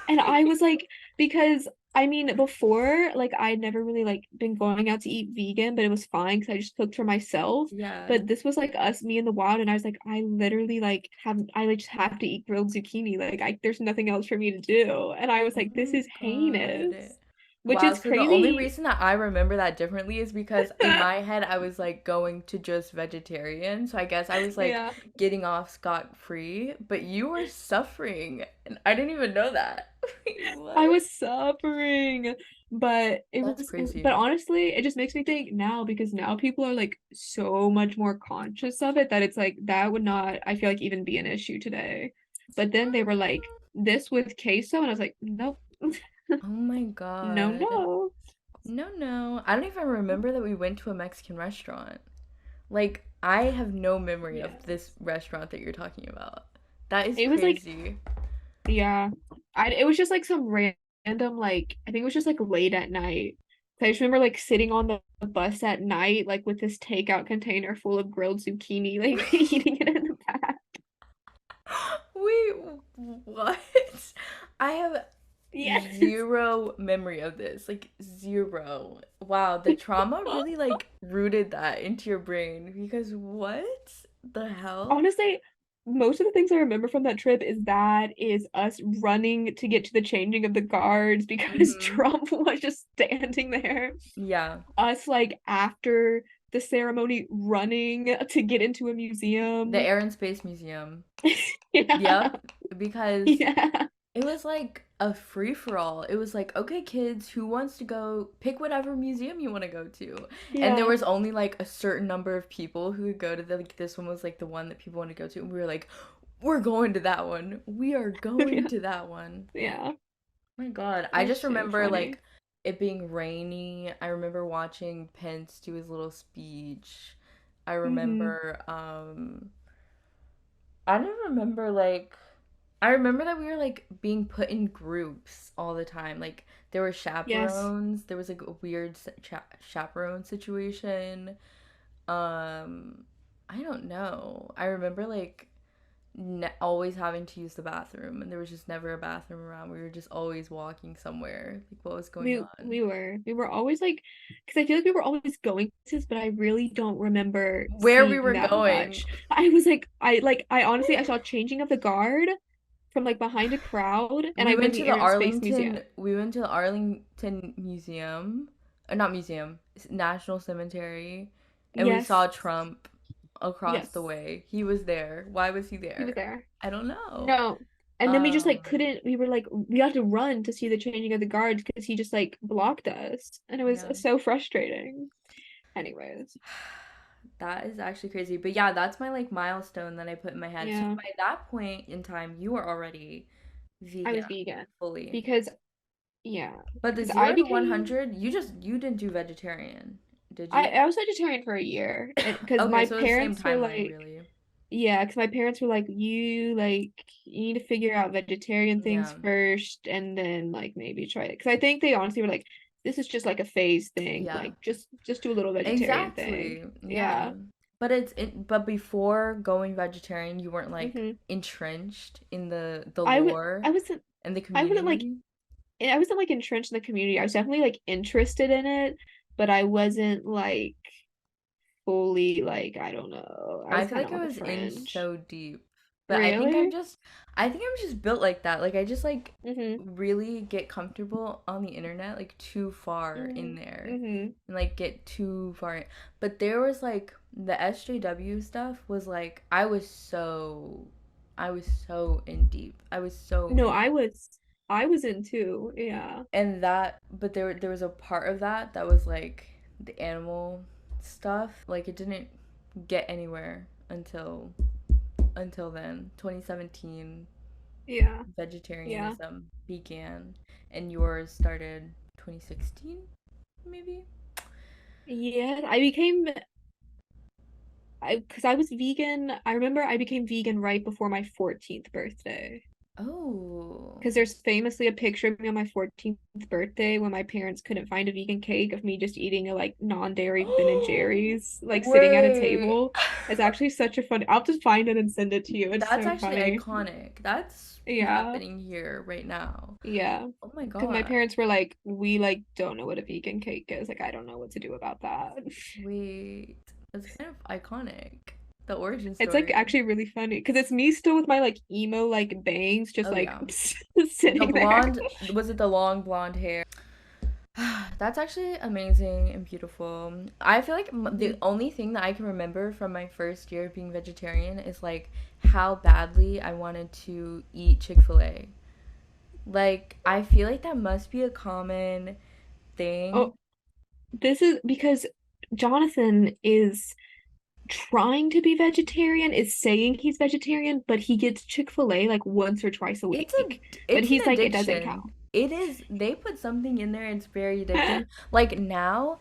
Speaker 2: And I was like, because I mean, before, like, I'd never really like been going out to eat vegan, but it was fine because I just cooked for myself.
Speaker 1: Yeah.
Speaker 2: But this was like us, me in the wild, and I was like, I literally like I like just have to eat grilled zucchini. Like, there's nothing else for me to do. And I was
Speaker 1: Oh
Speaker 2: like, this
Speaker 1: my
Speaker 2: is
Speaker 1: God.
Speaker 2: heinous, which
Speaker 1: Wow,
Speaker 2: is
Speaker 1: so the only
Speaker 2: crazy.
Speaker 1: reason that I remember that differently is because in my head I was like going to just vegetarian. So I guess I was like
Speaker 2: Yeah.
Speaker 1: getting off scot-free, but you were suffering and I didn't even know that. Wait,
Speaker 2: I
Speaker 1: what?
Speaker 2: was suffering, but
Speaker 1: That's
Speaker 2: but
Speaker 1: crazy.
Speaker 2: honestly, it just makes me think now because now people are like so much more conscious of it that it's like that would not, I feel like, even be an issue today. But then they were like, this with queso, and I was like, nope,
Speaker 1: Oh my
Speaker 2: no,
Speaker 1: God.
Speaker 2: no.
Speaker 1: No, no. I don't even remember that we went to a Mexican restaurant. Like, I have no memory of this
Speaker 2: Yes.
Speaker 1: restaurant that you're talking about. That is
Speaker 2: It was like,
Speaker 1: crazy.
Speaker 2: yeah, it was just like some random, like, I think it was just like late at night. So I just remember like sitting on the bus at night, like with this takeout container full of grilled zucchini, like eating it in the back.
Speaker 1: Wait, what? I have
Speaker 2: Yes.
Speaker 1: zero memory of this. Like, zero. Wow, the trauma really, like, rooted that into your brain because what the hell?
Speaker 2: Honestly, most of the things I remember from that trip is us running to get to the changing of the guards because
Speaker 1: Mm-hmm.
Speaker 2: Trump was just standing there.
Speaker 1: Yeah.
Speaker 2: Us like after the ceremony running to get into a
Speaker 1: The
Speaker 2: museum.
Speaker 1: Air and Space Museum.
Speaker 2: Yeah.
Speaker 1: Yep. Because
Speaker 2: Yeah.
Speaker 1: it was like a free for all. It was like, okay, kids, who wants to go pick whatever museum you want to go to? And there
Speaker 2: Yeah.
Speaker 1: was only like a certain number of people who would go to the, like, this one was like the one that people wanted to go to. And we were like, we're going to that one. We are going
Speaker 2: Yeah.
Speaker 1: to that one.
Speaker 2: Yeah.
Speaker 1: Oh my God.
Speaker 2: It
Speaker 1: I
Speaker 2: was
Speaker 1: just
Speaker 2: so
Speaker 1: remember
Speaker 2: funny.
Speaker 1: like it being rainy. I remember watching Pence do his little speech. I
Speaker 2: Hmm.
Speaker 1: remember I don't remember like I remember that we were like being put in groups all the time. Like there were
Speaker 2: Yes.
Speaker 1: chaperones. There was like a weird chaperone situation. Um, I don't know. I remember like always having to use the bathroom, and there was just never a bathroom around. We were just always walking somewhere. Like what was going on?
Speaker 2: We were always like, because I feel like we were always going places, but I really don't remember
Speaker 1: Where we
Speaker 2: seeing
Speaker 1: were
Speaker 2: that
Speaker 1: going.
Speaker 2: much. I was like I honestly I saw changing of the guard from like behind a crowd, and
Speaker 1: We
Speaker 2: I've been
Speaker 1: went
Speaker 2: to
Speaker 1: to
Speaker 2: the
Speaker 1: the
Speaker 2: Air and Space
Speaker 1: Arlington.
Speaker 2: Museum.
Speaker 1: We went to the Arlington Museum, not museum, National Cemetery, and we saw
Speaker 2: Yes,
Speaker 1: Trump across the
Speaker 2: yes,
Speaker 1: way. He was there. Why was he
Speaker 2: he was
Speaker 1: there?
Speaker 2: there.
Speaker 1: I don't know.
Speaker 2: No. And then we just like
Speaker 1: Um,
Speaker 2: couldn't, we were like, we had to run to see the changing of the guards because he just like blocked us. And it was
Speaker 1: yeah.
Speaker 2: so frustrating. Anyways,
Speaker 1: That is actually crazy. But yeah, that's my like milestone that I put in my head. So
Speaker 2: yeah,
Speaker 1: by that point in time, you were already
Speaker 2: I
Speaker 1: vegan
Speaker 2: was vegan
Speaker 1: fully.
Speaker 2: because, yeah,
Speaker 1: But the
Speaker 2: because I
Speaker 1: 0 to
Speaker 2: became,
Speaker 1: 100, you didn't do vegetarian, did
Speaker 2: I,
Speaker 1: you?
Speaker 2: I was vegetarian for a year. And because
Speaker 1: Okay,
Speaker 2: my
Speaker 1: so it's the same
Speaker 2: parents were
Speaker 1: timeline
Speaker 2: like,
Speaker 1: really.
Speaker 2: yeah, because my parents were like, you need to figure out vegetarian things
Speaker 1: Yeah.
Speaker 2: first and then like maybe try it. Because I think they honestly were like, this is just like a phase thing.
Speaker 1: Yeah.
Speaker 2: Like just do a little vegetarian thing.
Speaker 1: Exactly. Yeah.
Speaker 2: Yeah.
Speaker 1: But before going vegetarian, you weren't like
Speaker 2: hmm
Speaker 1: entrenched in the
Speaker 2: I would
Speaker 1: lore
Speaker 2: I wasn't
Speaker 1: and the
Speaker 2: I wouldn't like
Speaker 1: community.
Speaker 2: I wasn't like entrenched in the community. I was definitely like interested in it, but I wasn't like fully like I don't know. I
Speaker 1: I
Speaker 2: was
Speaker 1: feel
Speaker 2: kind
Speaker 1: like
Speaker 2: of
Speaker 1: I
Speaker 2: on the
Speaker 1: was in
Speaker 2: fringe.
Speaker 1: so deep. But
Speaker 2: Really?
Speaker 1: I think I'm just built like that. Like I just like
Speaker 2: Mm-hmm.
Speaker 1: really get comfortable on the internet like too far in
Speaker 2: Mm-hmm.
Speaker 1: there
Speaker 2: Mm-hmm.
Speaker 1: and like get too far in. But there was like the SJW stuff was like I was so in deep. I was so
Speaker 2: No,
Speaker 1: in
Speaker 2: I was in too. Yeah.
Speaker 1: and that but there was a part of that that was like the animal stuff. Like it didn't get anywhere until then 2017
Speaker 2: Yeah. Yeah.
Speaker 1: vegetarianism began and yours started 2016 maybe.
Speaker 2: Yeah. I because I was vegan. I remember I became vegan right before my 14th birthday.
Speaker 1: Oh,
Speaker 2: Because there's famously a picture of me on my 14th birthday when my parents couldn't find a vegan cake of me just eating a like non-dairy Ben and Jerry's, like sitting at a
Speaker 1: wait.
Speaker 2: table. It's actually such a fun. I'll just find it and send it to you. It's
Speaker 1: That's
Speaker 2: so
Speaker 1: actually
Speaker 2: funny.
Speaker 1: iconic. That's
Speaker 2: Yeah.
Speaker 1: happening here right now.
Speaker 2: Yeah.
Speaker 1: Oh my
Speaker 2: Because my
Speaker 1: god.
Speaker 2: parents were like, we like don't know what a vegan cake is. Like, I don't know what to do about that.
Speaker 1: Wait, that's kind of iconic, the origin
Speaker 2: It's like
Speaker 1: story.
Speaker 2: actually really funny because it's me still with my like emo like bangs just
Speaker 1: Oh
Speaker 2: like
Speaker 1: yeah, the
Speaker 2: sitting there.
Speaker 1: blonde, was it the long blonde hair? That's actually amazing and beautiful. I feel like the
Speaker 2: Mhm.
Speaker 1: only thing that I can remember from my first year of being vegetarian is like how badly I wanted to eat Chick-fil-A. Like, I feel like that must be a common thing.
Speaker 2: Oh, this is because Jonathan is trying to be vegetarian, is saying he's vegetarian, but he gets Chick-fil-A like once or twice a
Speaker 1: It's a
Speaker 2: week. But
Speaker 1: it's an
Speaker 2: he's like, it doesn't
Speaker 1: addiction.
Speaker 2: count.
Speaker 1: It is they put something in there, it's very addicting. Like now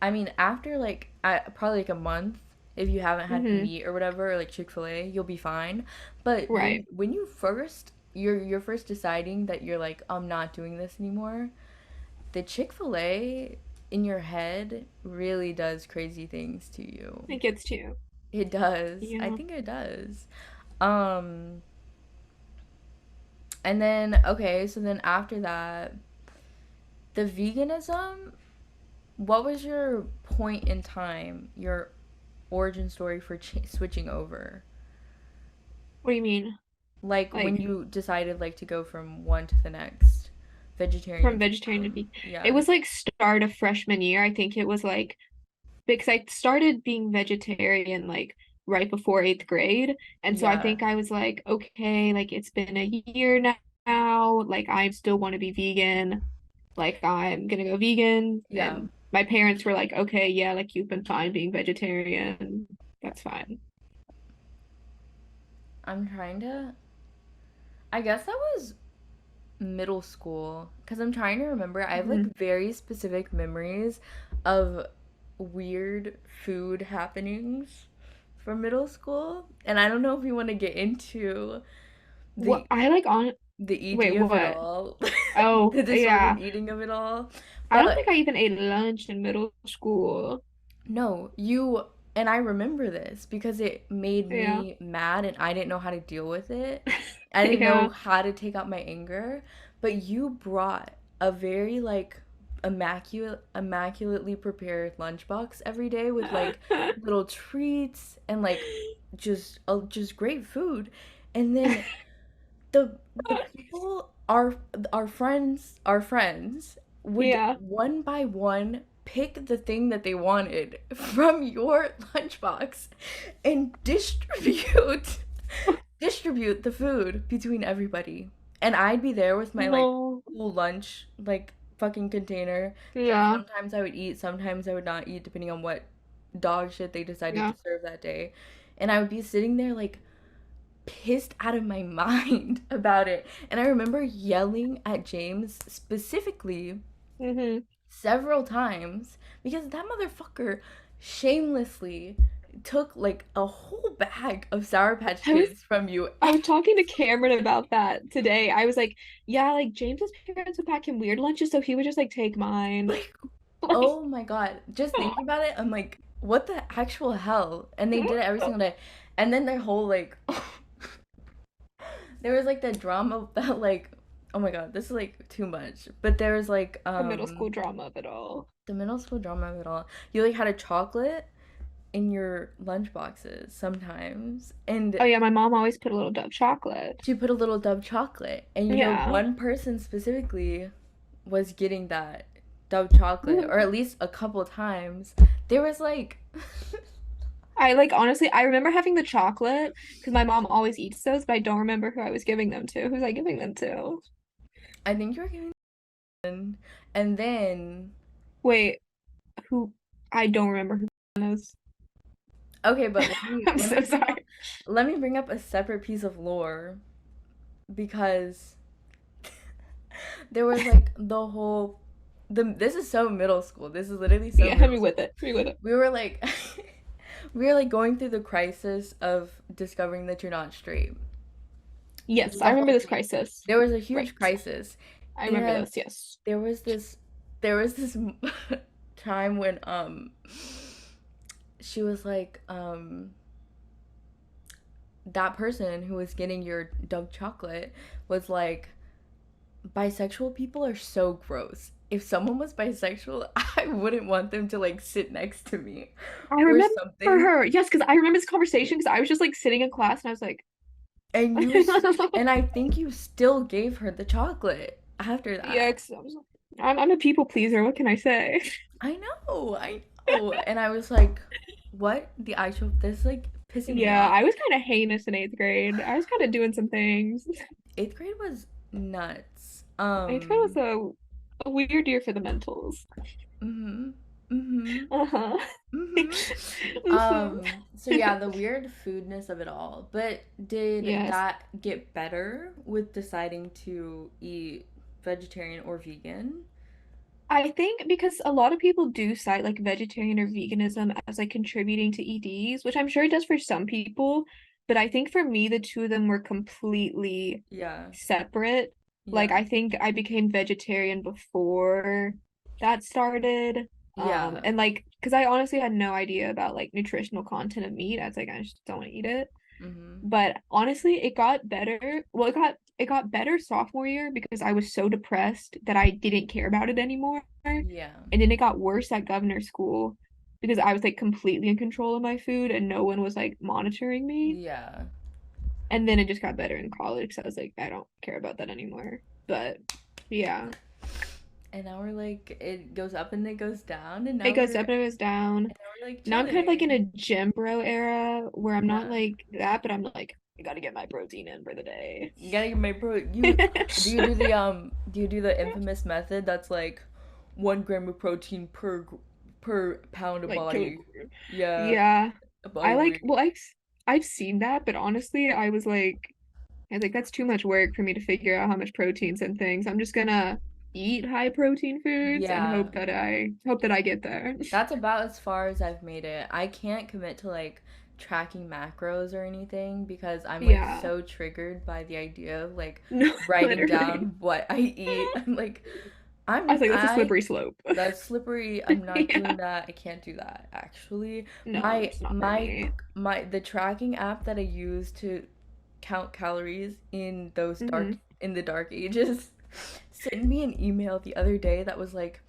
Speaker 1: I mean after like probably like a month if you haven't had
Speaker 2: hmm
Speaker 1: meat or whatever, or like Chick-fil-A, you'll be fine. But
Speaker 2: Right.
Speaker 1: when you first you're first deciding that you're like I'm not doing this anymore, the Chick-fil-A in your head really does crazy things to you.
Speaker 2: It gets to you.
Speaker 1: It does. I
Speaker 2: Yeah.
Speaker 1: think it does. Um and then okay, so then after that, the veganism, what was your point in time, your origin story for switching over?
Speaker 2: What do you mean?
Speaker 1: Like when
Speaker 2: Like
Speaker 1: you decided like to go from one to the next, vegetarian
Speaker 2: from
Speaker 1: to
Speaker 2: vegetarian to
Speaker 1: vegan.
Speaker 2: vegan. It
Speaker 1: Yeah.
Speaker 2: was like start of freshman year. I think it was like because I started being vegetarian like right before eighth grade. And so I
Speaker 1: Yeah.
Speaker 2: think I was like, okay, like it's been a year now. Like I still want to be vegan. Like I'm gonna go vegan.
Speaker 1: Yeah.
Speaker 2: And my parents were like, okay, yeah, like you've been fine being vegetarian. That's fine.
Speaker 1: I'm trying to I guess that was middle school because I'm trying to remember. I have like
Speaker 2: hmm
Speaker 1: very specific memories of weird food happenings from middle school, and I don't know if you want to get into
Speaker 2: What
Speaker 1: the
Speaker 2: I like on
Speaker 1: the
Speaker 2: wait,
Speaker 1: ED of it
Speaker 2: what?
Speaker 1: all,
Speaker 2: Oh,
Speaker 1: the disordered
Speaker 2: yeah.
Speaker 1: eating of it all.
Speaker 2: I don't
Speaker 1: But
Speaker 2: think I even ate lunch in middle school.
Speaker 1: no, you and I remember this because it made
Speaker 2: Yeah.
Speaker 1: me mad and I didn't know how to deal with it. I didn't know
Speaker 2: Yeah.
Speaker 1: how to take out my anger, but you brought a very like immaculately prepared lunchbox every day with like little treats and like just great food. And then the people our friends would
Speaker 2: Yeah.
Speaker 1: one by one pick the thing that they wanted from your lunchbox and distribute the food between everybody. And I'd be there with my like
Speaker 2: No.
Speaker 1: full lunch like fucking container that
Speaker 2: Yeah.
Speaker 1: sometimes I would eat, sometimes I would not eat depending on what dog shit they decided
Speaker 2: Yeah.
Speaker 1: to serve that day. And I would be sitting there like pissed out of my mind about it. And I remember yelling at James specifically
Speaker 2: Hmm.
Speaker 1: several times because that motherfucker shamelessly took like a whole bag of Sour Patch
Speaker 2: I was
Speaker 1: Kids from you.
Speaker 2: I was talking to Cameron about that today. I was like, yeah, like James's parents would pack him weird lunches, so he would just like take mine.
Speaker 1: Like,
Speaker 2: Like,
Speaker 1: oh my God. Just thinking about it, I'm like, what the actual hell? And they did it every single day. And then their whole like there was like the drama that like oh my God, this is like too much. But there was like
Speaker 2: the middle school drama of it all.
Speaker 1: the middle school drama of it all. You like had a chocolate in your lunch boxes sometimes, and
Speaker 2: Oh yeah, my mom always put a little Dove chocolate.
Speaker 1: she put a little Dove chocolate, and you know
Speaker 2: Yeah.
Speaker 1: one person specifically was getting that Dove chocolate, or at least a couple times. There was like,
Speaker 2: I like honestly, I remember having the chocolate because my mom always eats those, but I don't remember who I was giving them to. Who was I giving them to?
Speaker 1: I think you were giving one, and then
Speaker 2: Wait, who? I don't remember who those.
Speaker 1: okay, but let me
Speaker 2: I'm so sorry.
Speaker 1: bring up a separate piece of lore because there was like the whole this is so middle school. This is literally so
Speaker 2: Yeah, hit
Speaker 1: middle
Speaker 2: me with
Speaker 1: school.
Speaker 2: it. Hit me with it.
Speaker 1: We were like we were like going through the crisis of discovering that you're not straight. This
Speaker 2: Yes,
Speaker 1: is
Speaker 2: I
Speaker 1: a
Speaker 2: remember
Speaker 1: whole
Speaker 2: this
Speaker 1: thing.
Speaker 2: crisis.
Speaker 1: There was a
Speaker 2: Right.
Speaker 1: huge crisis,
Speaker 2: I remember
Speaker 1: and
Speaker 2: this, yes.
Speaker 1: there was this there was this time when she was like that person who was getting your Dove chocolate was like bisexual people are so gross. If someone was bisexual, I wouldn't want them to like sit next to me
Speaker 2: I
Speaker 1: or
Speaker 2: remember
Speaker 1: something.
Speaker 2: her. Yes, because I remember this conversation because I was just like sitting in class and I was like,
Speaker 1: And and I think you still gave her the chocolate after
Speaker 2: yeah,
Speaker 1: that.
Speaker 2: 'cause I'm a people pleaser. What can I say?
Speaker 1: I know. And I was like, what? The actual this like pissing me
Speaker 2: Yeah,
Speaker 1: off.
Speaker 2: I was kind of heinous in eighth grade. I was kind of doing some things.
Speaker 1: Eighth grade was nuts.
Speaker 2: Eighth grade was a weird year for the mentals.
Speaker 1: Mhm. Mhm.
Speaker 2: Uh-huh.
Speaker 1: Mhm.
Speaker 2: Mhm.
Speaker 1: So yeah, the weird foodness of it all. But did
Speaker 2: Yes.
Speaker 1: that get better with deciding to eat vegetarian or vegan?
Speaker 2: I think because a lot of people do cite like vegetarian or veganism as like contributing to EDs, which I'm sure it does for some people, but I think for me the two of them were completely
Speaker 1: Yeah.
Speaker 2: separate. Like
Speaker 1: Yeah.
Speaker 2: I think I became vegetarian before that started.
Speaker 1: Yeah.
Speaker 2: And like because I honestly had no idea about like nutritional content of meat. I was like, I just don't want to eat it.
Speaker 1: Mhm.
Speaker 2: But honestly, it got better. Well, it got better sophomore year because I was so depressed that I didn't care about it anymore.
Speaker 1: Yeah.
Speaker 2: And then it got worse at governor school because I was like completely in control of my food and no one was like monitoring me.
Speaker 1: Yeah.
Speaker 2: And then it just got better in college because I was like, I don't care about that anymore. But yeah,
Speaker 1: And now we're like it goes up and it goes down and
Speaker 2: it
Speaker 1: now
Speaker 2: goes up and it goes down.
Speaker 1: we're like
Speaker 2: Now I'm kind of like in a
Speaker 1: chilling.
Speaker 2: gym bro era where I'm not
Speaker 1: Yeah.
Speaker 2: like that, but I'm like, I gotta get my protein in for the day.
Speaker 1: You gotta get my pro. You do you do the infamous method that's like 1 gram of protein per pound of
Speaker 2: Like
Speaker 1: body.
Speaker 2: kilogram.
Speaker 1: Yeah,
Speaker 2: Yeah.
Speaker 1: a
Speaker 2: I
Speaker 1: body
Speaker 2: like
Speaker 1: weight.
Speaker 2: well I've seen that, but honestly, I was like that's too much work for me to figure out how much proteins and things. I'm just gonna eat high protein foods and
Speaker 1: Yeah,
Speaker 2: hope that I get there.
Speaker 1: that's about as far as I've made it. I can't commit to like tracking macros or anything because I'm like
Speaker 2: Yeah.
Speaker 1: so triggered by the idea of like
Speaker 2: No,
Speaker 1: writing
Speaker 2: literally.
Speaker 1: down what I eat. I'm like,
Speaker 2: I was like, that's a
Speaker 1: I
Speaker 2: slippery slope.
Speaker 1: that's slippery. I'm not doing
Speaker 2: Yeah.
Speaker 1: that. I can't do that. Actually,
Speaker 2: No,
Speaker 1: my
Speaker 2: it's not for
Speaker 1: my
Speaker 2: me.
Speaker 1: the tracking app that I use to count calories in those
Speaker 2: Hmm.
Speaker 1: dark ages sent me an email the other day that was like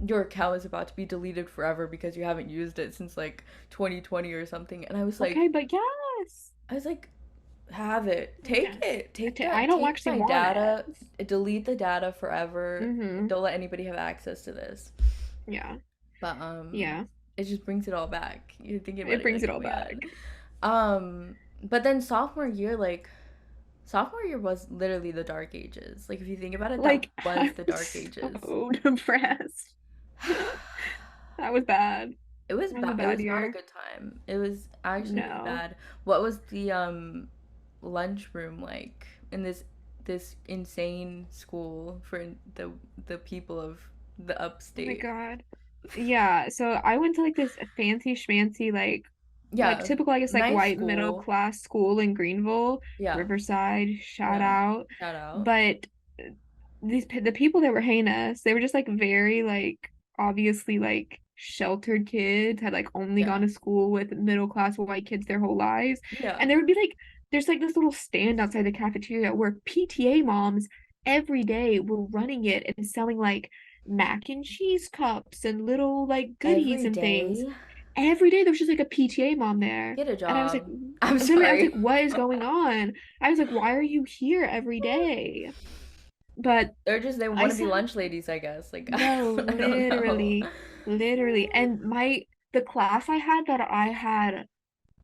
Speaker 1: your account is about to be deleted forever because you haven't used it since like 2020 or something. And
Speaker 2: Okay, but yes.
Speaker 1: I was like, have it, take
Speaker 2: Yes.
Speaker 1: it, take
Speaker 2: I
Speaker 1: that,
Speaker 2: don't
Speaker 1: take
Speaker 2: actually
Speaker 1: my
Speaker 2: want it.
Speaker 1: data, delete the data forever.
Speaker 2: Hmm.
Speaker 1: Don't let anybody have access to this.
Speaker 2: Yeah.
Speaker 1: But
Speaker 2: Yeah.
Speaker 1: it just brings it all back. You're thinking about
Speaker 2: It
Speaker 1: it, you're
Speaker 2: brings
Speaker 1: like,
Speaker 2: it
Speaker 1: oh
Speaker 2: all
Speaker 1: my god.
Speaker 2: back.
Speaker 1: But then sophomore year was literally the dark ages. Like if you think about it, that
Speaker 2: Like,
Speaker 1: was
Speaker 2: I
Speaker 1: the dark
Speaker 2: was
Speaker 1: ages.
Speaker 2: so depressed. That was bad.
Speaker 1: It was
Speaker 2: That was a
Speaker 1: bad. It
Speaker 2: bad
Speaker 1: was not a
Speaker 2: year.
Speaker 1: good time. It was actually really
Speaker 2: No.
Speaker 1: bad. What was the lunchroom like in this insane school for the people of the
Speaker 2: Oh my
Speaker 1: upstate?
Speaker 2: God. Yeah, so I went to like this fancy schmancy like
Speaker 1: Yeah,
Speaker 2: typical I guess like
Speaker 1: nice
Speaker 2: white middle
Speaker 1: school.
Speaker 2: class school in Greenville,
Speaker 1: Yeah,
Speaker 2: Riverside, shout
Speaker 1: yeah.
Speaker 2: out.
Speaker 1: Shout out.
Speaker 2: But the people that were heinous, they were just like very like obviously like sheltered kids, had like only gone
Speaker 1: Yeah,
Speaker 2: to school with middle class white kids their whole lives.
Speaker 1: yeah.
Speaker 2: And there would be like there's like this little stand outside the cafeteria where PTA moms every day were running it and selling like mac and cheese cups and little like goodies
Speaker 1: Every
Speaker 2: and things.
Speaker 1: day.
Speaker 2: Every day there was just like a PTA mom there.
Speaker 1: Get a
Speaker 2: And I was like,
Speaker 1: job. I'm
Speaker 2: literally, I was like,
Speaker 1: sorry.
Speaker 2: what is going on? I was like, why are you here every day? But
Speaker 1: They
Speaker 2: I
Speaker 1: want to be
Speaker 2: saw,
Speaker 1: lunch ladies, I guess. Like
Speaker 2: no,
Speaker 1: I don't know.
Speaker 2: literally, literally. And the class I had that I had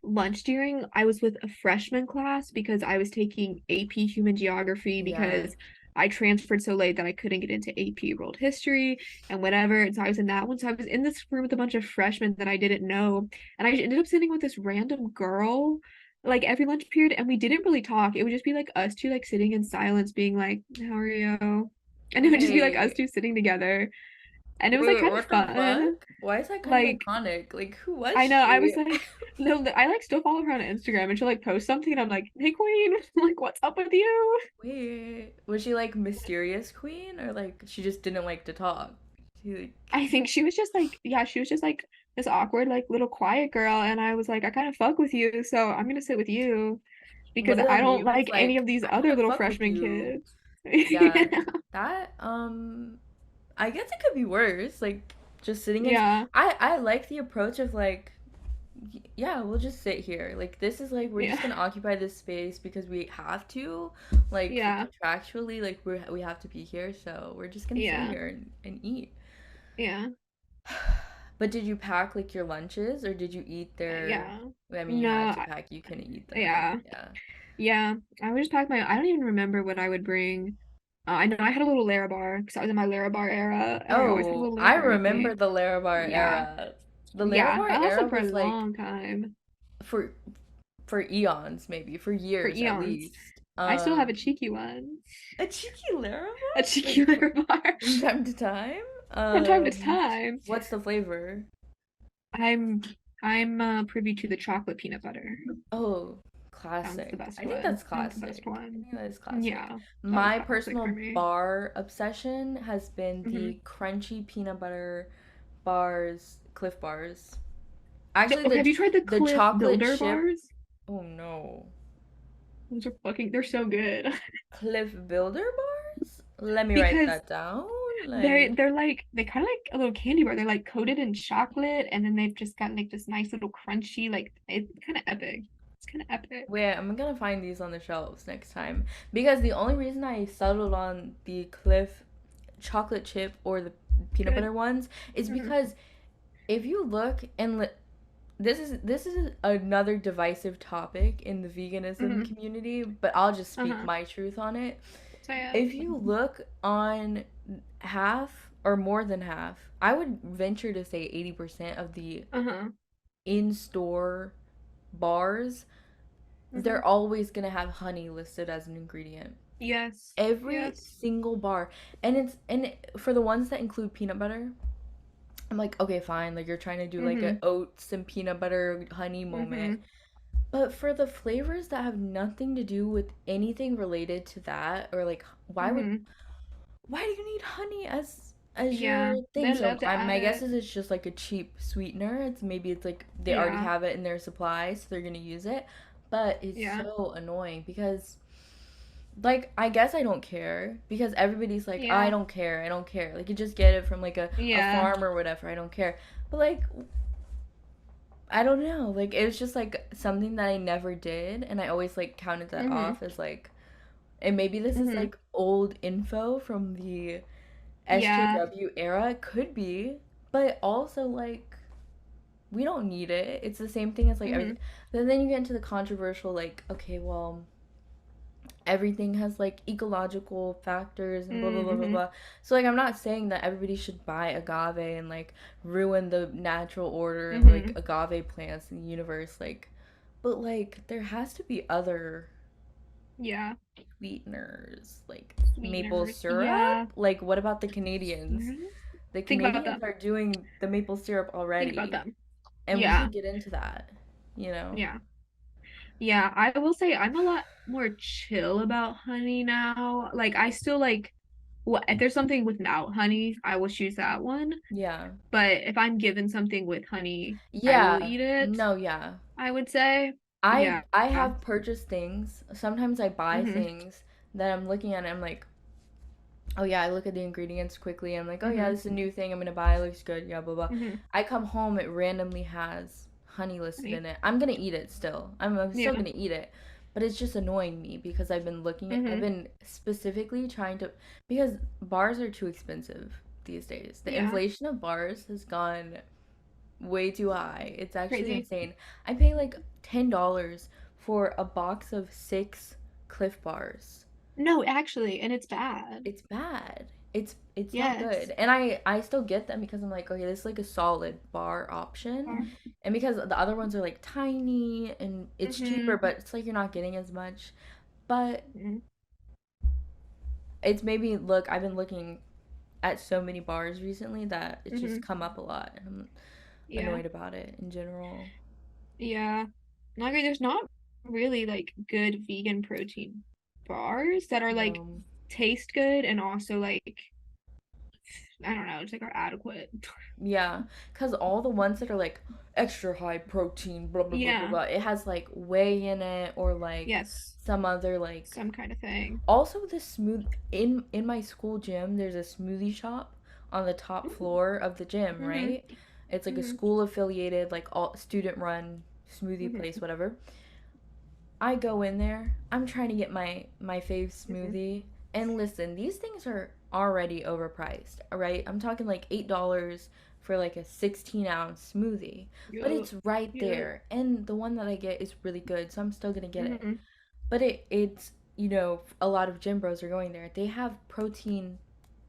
Speaker 2: lunch during, I was with a freshman class because I was taking AP Human Geography
Speaker 1: Yeah.
Speaker 2: because I transferred so late that I couldn't get into AP World History and whatever. And so I was in that one. So I was in this room with a bunch of freshmen that I didn't know. And I ended up sitting with this random girl like every lunch period and we didn't really talk. It would just be like us two like sitting in silence being like, how are you? And it would just be like us
Speaker 1: Wait.
Speaker 2: two sitting together. And it was like
Speaker 1: Wait,
Speaker 2: kind of
Speaker 1: what the
Speaker 2: fun.
Speaker 1: fuck? Why is that kind of
Speaker 2: Like
Speaker 1: iconic? Like, who was
Speaker 2: I know. I was
Speaker 1: she?
Speaker 2: like, no, I like still follow her on Instagram and she'll like post something and I'm like, hey queen, like what's up with you?
Speaker 1: Wait, was she like mysterious queen or like she just didn't like to talk? She like,
Speaker 2: I think she was just like, yeah, she was just like this awkward, like little quiet girl. And I was like, I kind of fuck with you, so I'm gonna sit with you because
Speaker 1: one of
Speaker 2: I
Speaker 1: them
Speaker 2: don't
Speaker 1: memes
Speaker 2: like any
Speaker 1: like,
Speaker 2: of these
Speaker 1: I kind
Speaker 2: other
Speaker 1: of
Speaker 2: little
Speaker 1: fuck with
Speaker 2: freshman
Speaker 1: you.
Speaker 2: kids.
Speaker 1: Yeah,
Speaker 2: Yeah.
Speaker 1: that I guess it could be worse. Like just sitting in.
Speaker 2: Yeah.
Speaker 1: I like the approach of like, yeah, we'll just sit here. Like this is like we're
Speaker 2: Yeah.
Speaker 1: just gonna occupy this space because we have to, like
Speaker 2: Yeah.
Speaker 1: contractually, like we have to be here. So we're just gonna sit
Speaker 2: Yeah.
Speaker 1: here and eat.
Speaker 2: Yeah.
Speaker 1: But did you pack like your lunches or did you eat there?
Speaker 2: Yeah.
Speaker 1: I mean, you
Speaker 2: No,
Speaker 1: had to pack. You couldn't eat there.
Speaker 2: yeah.
Speaker 1: Yeah.
Speaker 2: Yeah. I would just pack my, I don't even remember what I would bring. I know I had a little Larabar because I was in my Larabar era and I always had a
Speaker 1: Oh,
Speaker 2: little
Speaker 1: I
Speaker 2: Larabar with
Speaker 1: remember
Speaker 2: me.
Speaker 1: the Larabar
Speaker 2: Yeah.
Speaker 1: era. The
Speaker 2: Yeah.
Speaker 1: Larabar
Speaker 2: That
Speaker 1: era
Speaker 2: lasted for a
Speaker 1: was like
Speaker 2: long time.
Speaker 1: for eons, maybe for
Speaker 2: For
Speaker 1: years at
Speaker 2: eons.
Speaker 1: least.
Speaker 2: I still have a cheeky one.
Speaker 1: A cheeky
Speaker 2: A
Speaker 1: Larabar,
Speaker 2: cheeky
Speaker 1: like
Speaker 2: Larabar
Speaker 1: from time to time.
Speaker 2: from time to time.
Speaker 1: What's the flavor?
Speaker 2: I'm I'm privy to the chocolate peanut butter.
Speaker 1: Oh,
Speaker 2: That was the
Speaker 1: classic.
Speaker 2: best
Speaker 1: I think
Speaker 2: one.
Speaker 1: that's
Speaker 2: That was the best
Speaker 1: classic. I
Speaker 2: one.
Speaker 1: think that is classic.
Speaker 2: Yeah, that was
Speaker 1: My
Speaker 2: classic for
Speaker 1: personal
Speaker 2: me.
Speaker 1: bar obsession has been
Speaker 2: Hmm.
Speaker 1: the crunchy peanut butter bars, Cliff bars. Actually,
Speaker 2: Oh, have you tried the
Speaker 1: the
Speaker 2: Cliff
Speaker 1: chocolate
Speaker 2: Builder
Speaker 1: chip.
Speaker 2: bars?
Speaker 1: Oh no,
Speaker 2: Those are fucking, they're so good.
Speaker 1: Cliff Builder bars. Let me write
Speaker 2: Because
Speaker 1: that down.
Speaker 2: they're
Speaker 1: Like,
Speaker 2: they're like they kind of like a little candy bar. They're like coated in chocolate, and then they've just got like this nice little crunchy. Like it's kind of epic. It's kind of epic.
Speaker 1: wait, I'm gonna find these on the shelves next time because the only reason I settled on the Cliff chocolate chip or the peanut
Speaker 2: Good.
Speaker 1: butter ones is
Speaker 2: Hmm.
Speaker 1: because if you look and this is another divisive topic in the veganism
Speaker 2: Hmm.
Speaker 1: community, but I'll just speak
Speaker 2: Uh-huh.
Speaker 1: my truth on it.
Speaker 2: Say it.
Speaker 1: If you look on half or more than half, I would venture to say 80% of the
Speaker 2: Uh-huh.
Speaker 1: in-store bars,
Speaker 2: Hmm.
Speaker 1: they're always going to have honey listed as an ingredient.
Speaker 2: Yes.
Speaker 1: Every
Speaker 2: Yes.
Speaker 1: single bar. For the ones that include peanut butter, I'm like, okay, fine. Like you're trying to do like a
Speaker 2: Hmm.
Speaker 1: oats and peanut butter honey
Speaker 2: Hmm.
Speaker 1: moment. But for the flavors that have nothing to do with anything related to that, or like,
Speaker 2: Mm-hmm.
Speaker 1: why do you need honey as
Speaker 2: Yeah,
Speaker 1: your thing?
Speaker 2: they
Speaker 1: So
Speaker 2: love to
Speaker 1: my
Speaker 2: add
Speaker 1: guess
Speaker 2: it.
Speaker 1: is it's just like a cheap sweetener. It's like they already
Speaker 2: Yeah,
Speaker 1: have it in their supply, so they're gonna use it. But it's
Speaker 2: yeah,
Speaker 1: so annoying because like I guess I don't care because everybody's like I
Speaker 2: yeah,
Speaker 1: don't care, I don't care. Like you just get it from like a
Speaker 2: yeah.
Speaker 1: farm or whatever. I don't care. But like I don't know. Like it was just like something that I never did, and I always like counted that
Speaker 2: Mm-hmm.
Speaker 1: off as like. And maybe this is
Speaker 2: Mm-hmm.
Speaker 1: like old info from the
Speaker 2: Yeah.
Speaker 1: SJW era. It could be, but also like we don't need it. It's the same thing as like
Speaker 2: Mm-hmm.
Speaker 1: everything. But then you get into the controversial like, okay, well, everything has like ecological factors and blah blah blah blah
Speaker 2: Mm-hmm.
Speaker 1: blah. So like I'm not saying that everybody should buy agave and like ruin the natural order of like
Speaker 2: Mm-hmm.
Speaker 1: agave plants in the universe like but like there has to be other
Speaker 2: Yeah.
Speaker 1: sweeteners like maple
Speaker 2: Sweeteners. Yeah.
Speaker 1: syrup. Like what about the Canadians?
Speaker 2: Sweeteners.
Speaker 1: The
Speaker 2: Think about
Speaker 1: Canadians
Speaker 2: them.
Speaker 1: are doing the maple syrup
Speaker 2: Think about
Speaker 1: already
Speaker 2: them.
Speaker 1: and we
Speaker 2: Yeah.
Speaker 1: should get into that, you know?
Speaker 2: Yeah. Yeah. I will say I'm a lot more chill about honey now. Like I still like what if there's something without honey, I will choose that one.
Speaker 1: Yeah.
Speaker 2: But if I'm given something with honey, I will
Speaker 1: Yeah.
Speaker 2: eat it,
Speaker 1: No, yeah.
Speaker 2: I would say.
Speaker 1: I
Speaker 2: Yeah.
Speaker 1: I have purchased things. Sometimes I buy
Speaker 2: Mm-hmm.
Speaker 1: things that I'm looking at and I'm like, oh yeah, I look at the ingredients quickly. I'm like, oh yeah,
Speaker 2: Mm-hmm.
Speaker 1: this is a new thing I'm gonna buy. It looks good. Yeah, blah blah.
Speaker 2: Mm-hmm.
Speaker 1: I come home, it randomly has honey listed
Speaker 2: Honey.
Speaker 1: in it. I'm gonna eat it still. I'm still
Speaker 2: Yeah.
Speaker 1: gonna eat it, but it's just annoying me because I've
Speaker 2: Mm-hmm.
Speaker 1: been specifically trying to because bars are too expensive these days. The
Speaker 2: Yeah.
Speaker 1: inflation of bars has gone way too high. It's actually
Speaker 2: Crazy.
Speaker 1: insane. I pay like $10 for a box of 6 Cliff Bars.
Speaker 2: No, actually, and it's bad.
Speaker 1: It's bad. It's not
Speaker 2: Yes.
Speaker 1: good. And I still get them because I'm like, okay, this is like a solid bar option. And because the other ones are like tiny and it's cheaper,
Speaker 2: Mm-hmm.
Speaker 1: but it's like you're not getting as much. But
Speaker 2: Mm-hmm.
Speaker 1: it's made me look, I've been looking at so many bars recently that it's just
Speaker 2: Mm-hmm.
Speaker 1: come up a lot and I'm
Speaker 2: Yeah.
Speaker 1: annoyed about it in general.
Speaker 2: Yeah. I agree. There's not really like good vegan protein bars that are like
Speaker 1: No.
Speaker 2: taste good and also like I don't know, it's like are adequate.
Speaker 1: Yeah, because all the ones that are like extra high protein, blah blah blah blah
Speaker 2: Yeah.
Speaker 1: blah, it has like whey in it or like
Speaker 2: Yes.
Speaker 1: some other like.
Speaker 2: Some kind of thing.
Speaker 1: Also, the smooth in my school gym, there's a smoothie shop on the top floor of the gym,
Speaker 2: Mm-hmm.
Speaker 1: right? It's like a
Speaker 2: Mm-hmm.
Speaker 1: school affiliated, like all student run smoothie place,
Speaker 2: Mm-hmm.
Speaker 1: whatever. I go in there. I'm trying to get my fave
Speaker 2: Mm-hmm.
Speaker 1: smoothie. And listen, these things are already overpriced, all right? I'm talking like $8 for like a 16-ounce smoothie. But
Speaker 2: Yup.
Speaker 1: it's right
Speaker 2: Yup.
Speaker 1: there. And the one that I get is really good, so I'm still going to get it.
Speaker 2: Mm-hmm.
Speaker 1: But it's, a lot of gym bros are going there. They have protein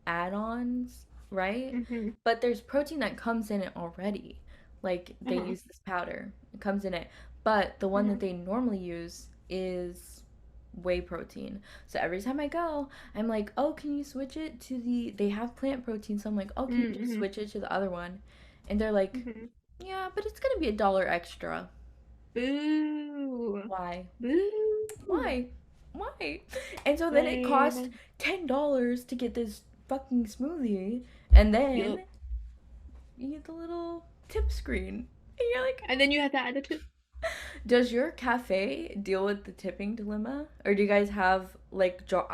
Speaker 1: add-ons, right?
Speaker 2: Mm-hmm.
Speaker 1: But there's protein that comes in it already. Like they
Speaker 2: Uh-huh.
Speaker 1: use this powder. It comes in it. But the one
Speaker 2: Mm-hmm.
Speaker 1: that they normally use is whey protein. So every time I go, I'm like, "Oh, can you switch it to they have plant protein." So I'm like, "Oh, can you just
Speaker 2: Mm-hmm.
Speaker 1: switch it to the other one?" And they're like,
Speaker 2: Mm-hmm.
Speaker 1: "Yeah, but it's going to be $1 extra."
Speaker 2: Boo.
Speaker 1: Why?
Speaker 2: Boo.
Speaker 1: Why? Why? And so then it cost
Speaker 2: Lame.
Speaker 1: $10 to get this fucking smoothie, and then
Speaker 2: Yup.
Speaker 1: you get the little tip screen. And you're like,
Speaker 2: And then you have to add the two.
Speaker 1: does your cafe deal with the tipping dilemma? Or do you guys have like jar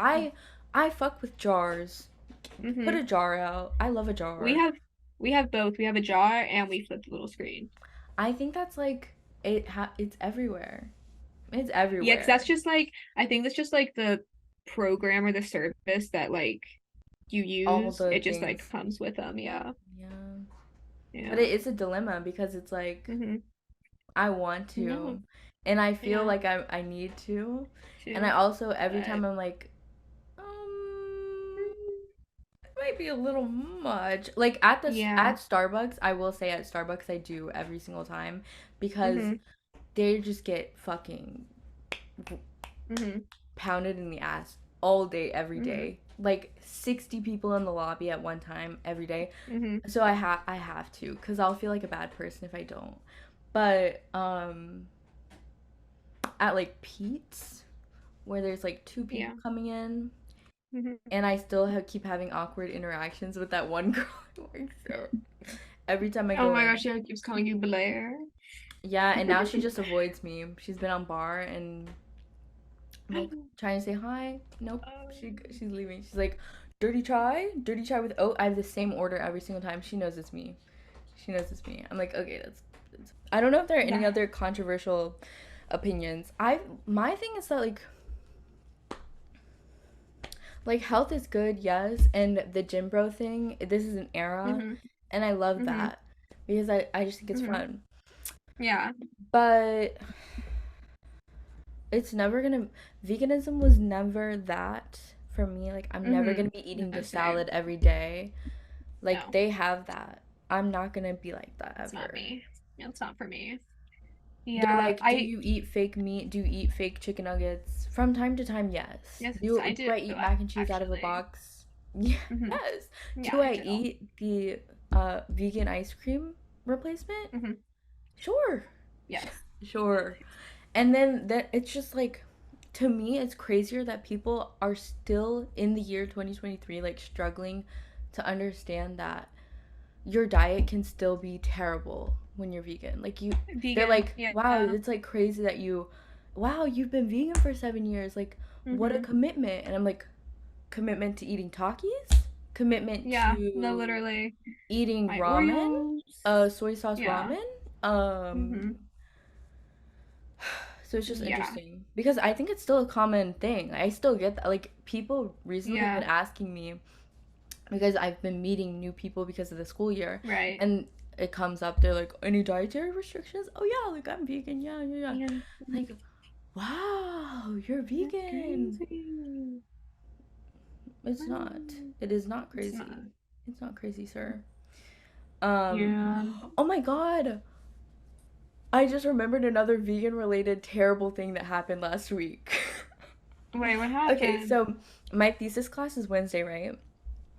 Speaker 1: I fuck with jars. Put
Speaker 2: Mm-hmm.
Speaker 1: a jar out. I love a
Speaker 2: We
Speaker 1: jar.
Speaker 2: have we have both. We have a jar and we flip the little screen.
Speaker 1: I think that's like it's everywhere. It's
Speaker 2: Yeah, because
Speaker 1: everywhere.
Speaker 2: that's just like I think that's just like the program or the service that like you
Speaker 1: All
Speaker 2: use.
Speaker 1: the
Speaker 2: It just like
Speaker 1: things.
Speaker 2: comes with them. Yeah.
Speaker 1: Yeah. But
Speaker 2: Yeah.
Speaker 1: it is a dilemma because it's like
Speaker 2: Mm-hmm.
Speaker 1: I want
Speaker 2: No.
Speaker 1: to, and I feel
Speaker 2: Yeah.
Speaker 1: like I need to, and I
Speaker 2: Too.
Speaker 1: also every
Speaker 2: But
Speaker 1: time I'm like, it might be a little much. Like
Speaker 2: yeah.
Speaker 1: at Starbucks, I will say at Starbucks I do every single time because
Speaker 2: Mm-hmm.
Speaker 1: they just get fucking
Speaker 2: Mm-hmm.
Speaker 1: pounded in the ass all day every
Speaker 2: Mm-hmm.
Speaker 1: day. Like 60 people in the lobby at one time every day.
Speaker 2: Mm-hmm.
Speaker 1: So I have to cuz I'll feel like a bad person if I don't. But at like Pete's where there's like two people
Speaker 2: Yeah.
Speaker 1: coming in,
Speaker 2: Hmm.
Speaker 1: and I still keep having awkward interactions with that one girl who works there. Every time I
Speaker 2: Oh
Speaker 1: go
Speaker 2: my
Speaker 1: in.
Speaker 2: gosh, she keeps calling you Blair.
Speaker 1: Yeah, and now she just avoids me. She's been on bar and I'm like trying to say hi. Nope. She's leaving. She's like, dirty chai with oat. I have the same order every single time. She knows it's me. She knows it's me. I'm like, okay, that's. I don't know if there are any
Speaker 2: Yeah.
Speaker 1: other controversial opinions. My thing is that like health is good, yes, and the gym bro thing. This is an era,
Speaker 2: Hmm.
Speaker 1: and I love
Speaker 2: Hmm.
Speaker 1: that because I just think it's
Speaker 2: Hmm.
Speaker 1: fun.
Speaker 2: Yeah.
Speaker 1: But it's never gonna veganism was never that for me. Like I'm never
Speaker 2: Hmm.
Speaker 1: gonna be eating the
Speaker 2: No, same.
Speaker 1: salad every day. Like
Speaker 2: No,
Speaker 1: they have that. I'm not gonna be like that
Speaker 2: it's not
Speaker 1: ever.
Speaker 2: me. It's not for me.
Speaker 1: They're
Speaker 2: Yeah,
Speaker 1: like, do you eat fake meat? Do you eat fake chicken nuggets? From time to time, yes.
Speaker 2: yes, I
Speaker 1: Do
Speaker 2: do
Speaker 1: I eat mac and cheese out of a
Speaker 2: actually.
Speaker 1: box?
Speaker 2: Hmm.
Speaker 1: Yes.
Speaker 2: Yeah,
Speaker 1: Do
Speaker 2: I
Speaker 1: I
Speaker 2: do.
Speaker 1: eat the vegan ice cream replacement?
Speaker 2: Hmm.
Speaker 1: Sure.
Speaker 2: Yes.
Speaker 1: Sure. And then that it's just like to me it's crazier that people are still in the year 2023 like struggling to understand that your diet can still be terrible when you're vegan. Like they're
Speaker 2: Vegan.
Speaker 1: like,
Speaker 2: Yeah.
Speaker 1: "Wow, it's like crazy that wow, you've been vegan for 7 years. Like what a
Speaker 2: Hmm.
Speaker 1: commitment." And I'm like, "Commitment to eating Takis? Commitment
Speaker 2: Yeah. No,
Speaker 1: to
Speaker 2: literally.
Speaker 1: eating
Speaker 2: My
Speaker 1: ramen?
Speaker 2: Oreos.
Speaker 1: Soy sauce
Speaker 2: Yeah.
Speaker 1: ramen?"
Speaker 2: Hmm.
Speaker 1: So it's just
Speaker 2: Yeah.
Speaker 1: interesting because I think it's still a common thing. I still get that. Like people recently have been
Speaker 2: Yeah.
Speaker 1: asking me because I've been meeting new people because of the school year,
Speaker 2: Right.
Speaker 1: and it comes up. They're like, "Any dietary restrictions?" Oh yeah, like I'm vegan. Yeah, yeah, yeah.
Speaker 2: Vegan.
Speaker 1: Like, wow, you're
Speaker 2: That's
Speaker 1: vegan.
Speaker 2: crazy.
Speaker 1: It's not. It is not
Speaker 2: It's not.
Speaker 1: crazy. It's not crazy, sir. Um.
Speaker 2: Yeah.
Speaker 1: Oh my God. I just remembered another vegan related terrible thing that happened last week.
Speaker 2: Wait, what
Speaker 1: Okay,
Speaker 2: happened?
Speaker 1: so my thesis class is Wednesday, right?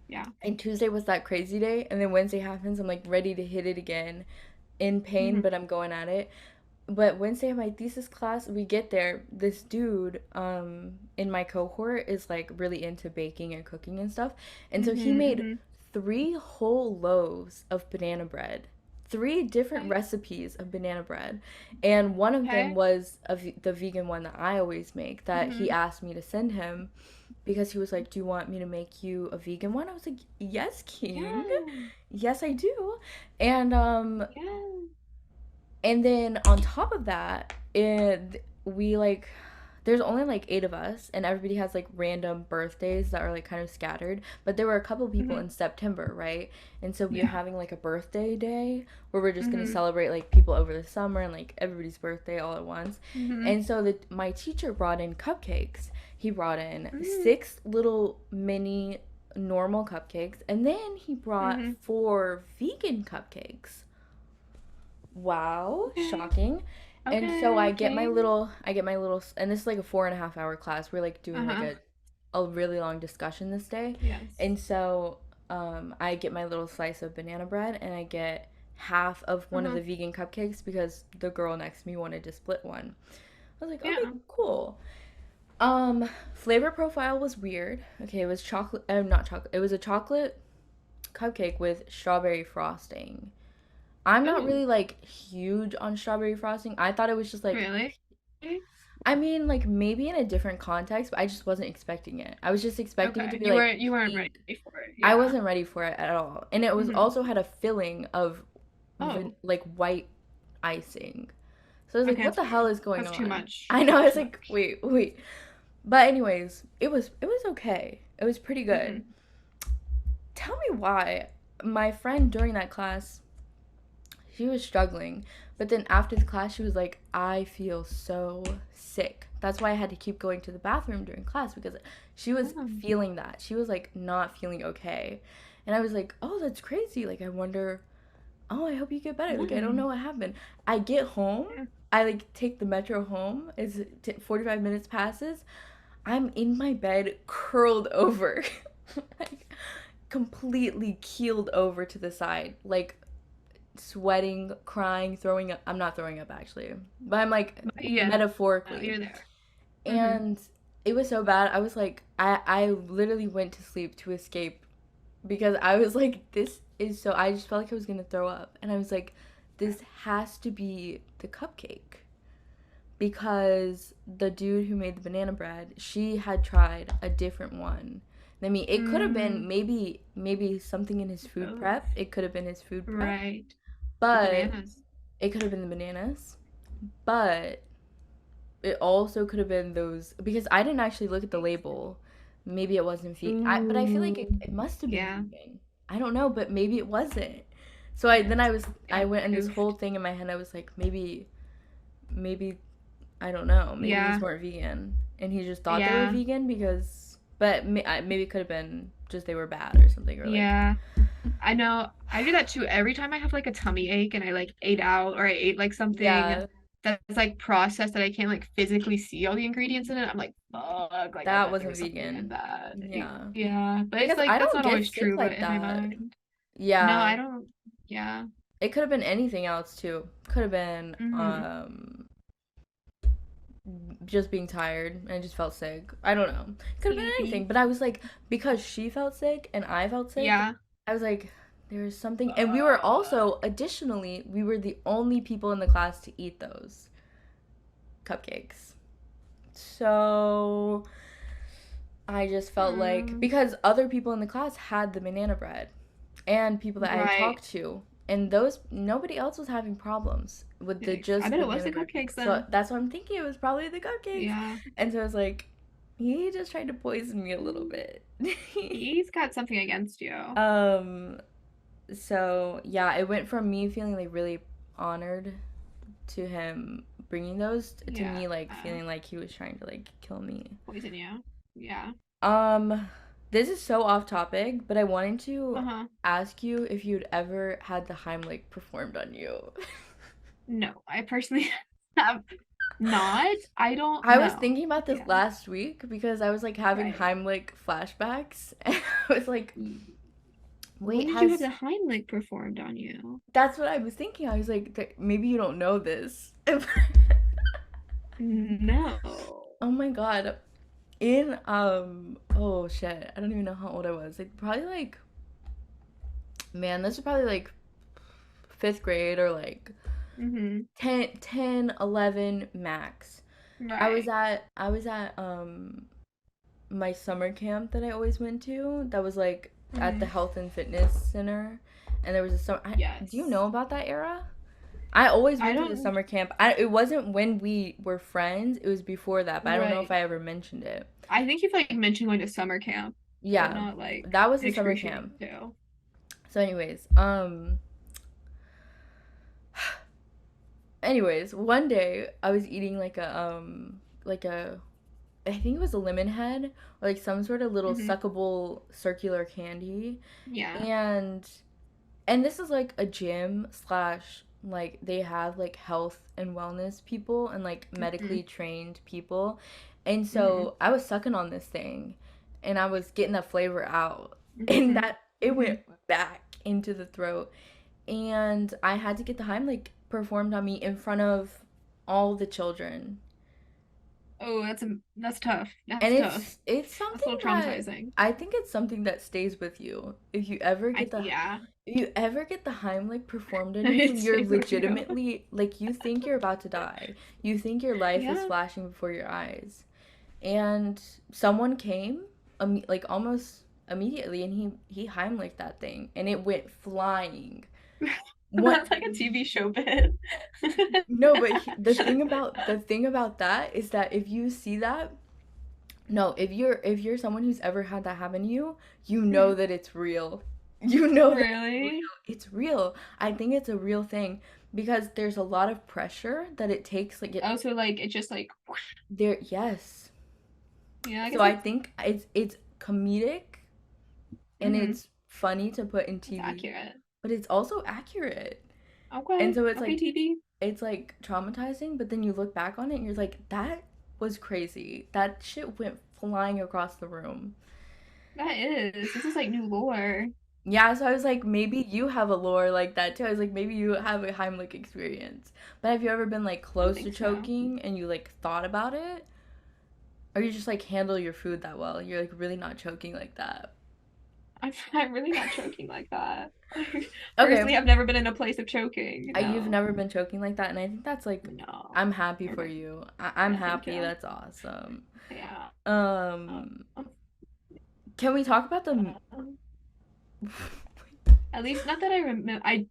Speaker 2: Yeah.
Speaker 1: And Tuesday was that crazy day, and then Wednesday happens. I'm like ready to hit it again, in pain,
Speaker 2: Hmm.
Speaker 1: but I'm going at it. But Wednesday, my thesis class, we get there. This dude, in my cohort is like really into baking and cooking and stuff, and so he
Speaker 2: Hmm.
Speaker 1: made
Speaker 2: Hmm.
Speaker 1: 3 whole loaves of banana bread, 3 different
Speaker 2: Okay.
Speaker 1: recipes of banana bread, and one of them
Speaker 2: Okay.
Speaker 1: was the vegan one that I always make that he
Speaker 2: Hmm.
Speaker 1: asked me to send him because he was like, "Do you want me to make you a vegan one?" I was like, "Yes, King.
Speaker 2: Yeah.
Speaker 1: Yes, I do." And
Speaker 2: Yeah.
Speaker 1: then on top of that, we like there's only like 8 of us and everybody has like random birthdays that are like kind of scattered, but there were a couple people
Speaker 2: Hmm.
Speaker 1: in September, right? And so we are
Speaker 2: Yeah.
Speaker 1: having like a birthday day where we're just going to
Speaker 2: Hmm.
Speaker 1: celebrate like people over the summer and like everybody's birthday all at once.
Speaker 2: Hmm.
Speaker 1: And so my teacher brought in cupcakes. He brought in
Speaker 2: Hmm.
Speaker 1: 6 little mini normal cupcakes, and then he brought
Speaker 2: Hmm.
Speaker 1: 4 vegan cupcakes. Wow,
Speaker 2: Okay.
Speaker 1: shocking. And so
Speaker 2: Okay. Okay.
Speaker 1: and this is like a 4.5 hour class. We're like doing like
Speaker 2: Uh-huh.
Speaker 1: a really long discussion this day.
Speaker 2: Yes.
Speaker 1: And so I get my little slice of banana bread and I get half of one of
Speaker 2: Uh-huh.
Speaker 1: the vegan cupcakes because the girl next to me wanted to split one. I was like, okay,
Speaker 2: Yeah.
Speaker 1: cool. Flavor profile was weird. Okay, it was chocolate, not chocolate. It was a chocolate cupcake with strawberry frosting. I'm not
Speaker 2: Oh,
Speaker 1: really like huge on strawberry frosting. I thought it was just like,
Speaker 2: really?
Speaker 1: I mean, like maybe in a different context, but I just wasn't expecting it. I was just expecting it to
Speaker 2: Okay.
Speaker 1: be like
Speaker 2: You weren't ready
Speaker 1: pink.
Speaker 2: for it.
Speaker 1: I
Speaker 2: Yeah.
Speaker 1: wasn't ready for it at all. And it was
Speaker 2: Hmm.
Speaker 1: also had a filling of
Speaker 2: Oh,
Speaker 1: like white icing. So I was like,
Speaker 2: okay,
Speaker 1: what
Speaker 2: that's
Speaker 1: the hell
Speaker 2: weird.
Speaker 1: is going
Speaker 2: That's too
Speaker 1: on?
Speaker 2: much.
Speaker 1: I know, I
Speaker 2: That's
Speaker 1: was
Speaker 2: too
Speaker 1: like,
Speaker 2: much.
Speaker 1: wait, wait. But anyways, it was okay. It was pretty good.
Speaker 2: Hmm.
Speaker 1: Tell me why my friend during that class, she was struggling, but then after the class she was like, I feel so sick. That's why I had to keep going to the bathroom during class because she was
Speaker 2: Oh.
Speaker 1: feeling that. She was like not feeling okay. And I was like, "Oh, that's crazy. Like I wonder, oh, I hope you get better. Like I don't
Speaker 2: Mm.
Speaker 1: know what happened." I get home,
Speaker 2: Yeah.
Speaker 1: I like take the metro home. 45 minutes passes. I'm in my bed curled over. Like completely keeled over to the side, like sweating, crying, throwing up. I'm not throwing up actually, but I'm like
Speaker 2: Yeah,
Speaker 1: metaphorically.
Speaker 2: you're there. Mm-hmm.
Speaker 1: And it was so bad. I was like, I literally went to sleep to escape because I was like, this is so. I just felt like I was gonna throw up, and I was like, this has to be the cupcake because the dude who made the banana bread, she had tried a different one. I mean, it could have been
Speaker 2: Mm,
Speaker 1: maybe something in his food
Speaker 2: oh,
Speaker 1: prep. It could have been his food prep,
Speaker 2: right. The
Speaker 1: but
Speaker 2: bananas.
Speaker 1: it could have been the bananas. But it also could have been those because I didn't actually look at the label. Maybe it wasn't vegan, but I feel like
Speaker 2: Ooh,
Speaker 1: it must have been
Speaker 2: yeah.
Speaker 1: vegan. I don't know, but maybe it wasn't. So I
Speaker 2: Got
Speaker 1: went in this whole
Speaker 2: goofed.
Speaker 1: thing in my head. I was like, maybe I don't know. Maybe these
Speaker 2: Yeah,
Speaker 1: weren't vegan, and he just thought they were
Speaker 2: yeah,
Speaker 1: vegan because. But maybe it could have been just they were bad or something, or like
Speaker 2: yeah. I know. I do that too. Every time I have like a tummy ache and I like ate out or I ate like something
Speaker 1: yeah,
Speaker 2: that's like processed that I can't like physically see all the ingredients in it, I'm like, fuck, like I
Speaker 1: that
Speaker 2: bet there
Speaker 1: wasn't
Speaker 2: was something in
Speaker 1: vegan.
Speaker 2: that.
Speaker 1: Yeah,
Speaker 2: Yeah, but it's
Speaker 1: because
Speaker 2: like
Speaker 1: I
Speaker 2: that's
Speaker 1: don't
Speaker 2: not
Speaker 1: get
Speaker 2: always
Speaker 1: sick
Speaker 2: true, but
Speaker 1: like
Speaker 2: in my
Speaker 1: that.
Speaker 2: mind. No,
Speaker 1: Yeah,
Speaker 2: I don't. Yeah.
Speaker 1: it could have been anything else too. Could have been
Speaker 2: Mm-hmm.
Speaker 1: just being tired and I just felt sick. I don't know. It could have been anything,
Speaker 2: Maybe.
Speaker 1: but I was like because she felt sick and I felt sick,
Speaker 2: Yeah.
Speaker 1: I was like there's something and we were also additionally we were the only people in the class to eat those cupcakes. So I just felt like
Speaker 2: Mm,
Speaker 1: because other people in the class had the banana bread and people that I had
Speaker 2: right.
Speaker 1: talked to and those nobody else was having problems with the
Speaker 2: Yikes. I
Speaker 1: just
Speaker 2: bet
Speaker 1: the
Speaker 2: it was
Speaker 1: banana
Speaker 2: the
Speaker 1: bread
Speaker 2: cupcakes
Speaker 1: people. So
Speaker 2: then.
Speaker 1: that's what I'm thinking it was probably the cupcakes.
Speaker 2: Yeah.
Speaker 1: And so I was like he just tried to poison me a little
Speaker 2: Mm,
Speaker 1: bit.
Speaker 2: he's got something against you.
Speaker 1: um so yeah, it went from me feeling like really honored to him bringing those to
Speaker 2: Yeah.
Speaker 1: me like feeling like he was trying to like kill me.
Speaker 2: Poison you. Yeah.
Speaker 1: Um, this is so off topic, but I wanted to
Speaker 2: Uh-huh.
Speaker 1: ask you if you'd ever had the heimlich performed on you.
Speaker 2: No, I personally have not. I don't
Speaker 1: I was
Speaker 2: know.
Speaker 1: thinking about this
Speaker 2: Yeah.
Speaker 1: last week because I was like having
Speaker 2: Right.
Speaker 1: heimlich flashbacks, and I was like,
Speaker 2: When
Speaker 1: wait,
Speaker 2: did you have
Speaker 1: has
Speaker 2: the Heimlich performed on you?
Speaker 1: that's what I was thinking. I was like, maybe you don't know this.
Speaker 2: No.
Speaker 1: Oh my god. In oh shit, I don't even know how old I was. Like probably like man, this is probably like 5th grade or like
Speaker 2: Mm-hmm.
Speaker 1: 10, 11 max.
Speaker 2: Right.
Speaker 1: I was at my summer camp that I always went to. That was like at the
Speaker 2: Mm-hmm.
Speaker 1: health and fitness center, and there was a summer. Do you
Speaker 2: Yes.
Speaker 1: know about that era? I always
Speaker 2: I
Speaker 1: went to the
Speaker 2: don't.
Speaker 1: summer camp. It wasn't when we were friends. It was before that, but I don't know if
Speaker 2: Right.
Speaker 1: I ever mentioned it.
Speaker 2: I think you've like mentioned going to summer camp, but
Speaker 1: Yeah,
Speaker 2: not like
Speaker 1: that was the summer
Speaker 2: excruciating
Speaker 1: camp.
Speaker 2: too.
Speaker 1: So, anyways, one day I was eating like a I think it was a lemon head or like some sort of little
Speaker 2: Mm-hmm.
Speaker 1: suckable circular candy.
Speaker 2: Yeah.
Speaker 1: And and this is like a gym slash like they have like health and wellness people and like
Speaker 2: Mm-hmm.
Speaker 1: medically trained people. And
Speaker 2: Mm-hmm.
Speaker 1: so I was sucking on this thing and I was getting the flavor out and
Speaker 2: Mm-hmm.
Speaker 1: that it
Speaker 2: Mm-hmm.
Speaker 1: went back into the throat and I had to get the Heimlich performed on me in front of all the children.
Speaker 2: Oh, that's tough.
Speaker 1: And
Speaker 2: That's tough.
Speaker 1: it's
Speaker 2: That's a
Speaker 1: something
Speaker 2: little
Speaker 1: that
Speaker 2: traumatizing.
Speaker 1: I think it's something that stays with you.
Speaker 2: Yeah.
Speaker 1: If you ever get the Heimlich performed on you,
Speaker 2: It
Speaker 1: you're
Speaker 2: stays with you.
Speaker 1: legitimately like you think you're about to die. You think your life is
Speaker 2: Yeah.
Speaker 1: flashing before your eyes. And someone came like almost immediately and he Heimlich that thing and it went flying. What
Speaker 2: That's like a TV show bit.
Speaker 1: no, but the thing about that is that if you see that no, if you're someone who's ever had that happen to you, you know that it's real. You know that it's real.
Speaker 2: Really?
Speaker 1: It's real. I think it's a real thing because there's a lot of pressure that it takes like it
Speaker 2: Oh, so like it just like
Speaker 1: there yes.
Speaker 2: yeah, I
Speaker 1: So
Speaker 2: guess
Speaker 1: I
Speaker 2: that's
Speaker 1: think it's comedic and
Speaker 2: mm-hmm.
Speaker 1: it's funny to put in
Speaker 2: It's
Speaker 1: TV,
Speaker 2: accurate.
Speaker 1: but it's also accurate. And
Speaker 2: Okay.
Speaker 1: so
Speaker 2: Okay, TD.
Speaker 1: it's like traumatizing, but then you look back on it and you're like that was crazy. That shit went flying across the room.
Speaker 2: That is. This is like new lore.
Speaker 1: Yeah, so I was like, maybe you have a lore like that too. I was like, maybe you have a Heimlich experience. But have you ever been like
Speaker 2: I don't
Speaker 1: close to
Speaker 2: think so.
Speaker 1: choking and you like thought about it? Or you just like handle your food that well? You're like really not choking like that.
Speaker 2: I'm really not choking like that.
Speaker 1: Okay,
Speaker 2: Personally, I've never been in a place of choking.
Speaker 1: you've
Speaker 2: No,
Speaker 1: never been choking like that, and I think that's like,
Speaker 2: no,
Speaker 1: I'm happy
Speaker 2: never
Speaker 1: for
Speaker 2: been.
Speaker 1: you. I'm
Speaker 2: Yeah, thank
Speaker 1: happy.
Speaker 2: you.
Speaker 1: That's awesome.
Speaker 2: Yeah.
Speaker 1: Um, can we talk about the?
Speaker 2: Um, at least not that I remember. I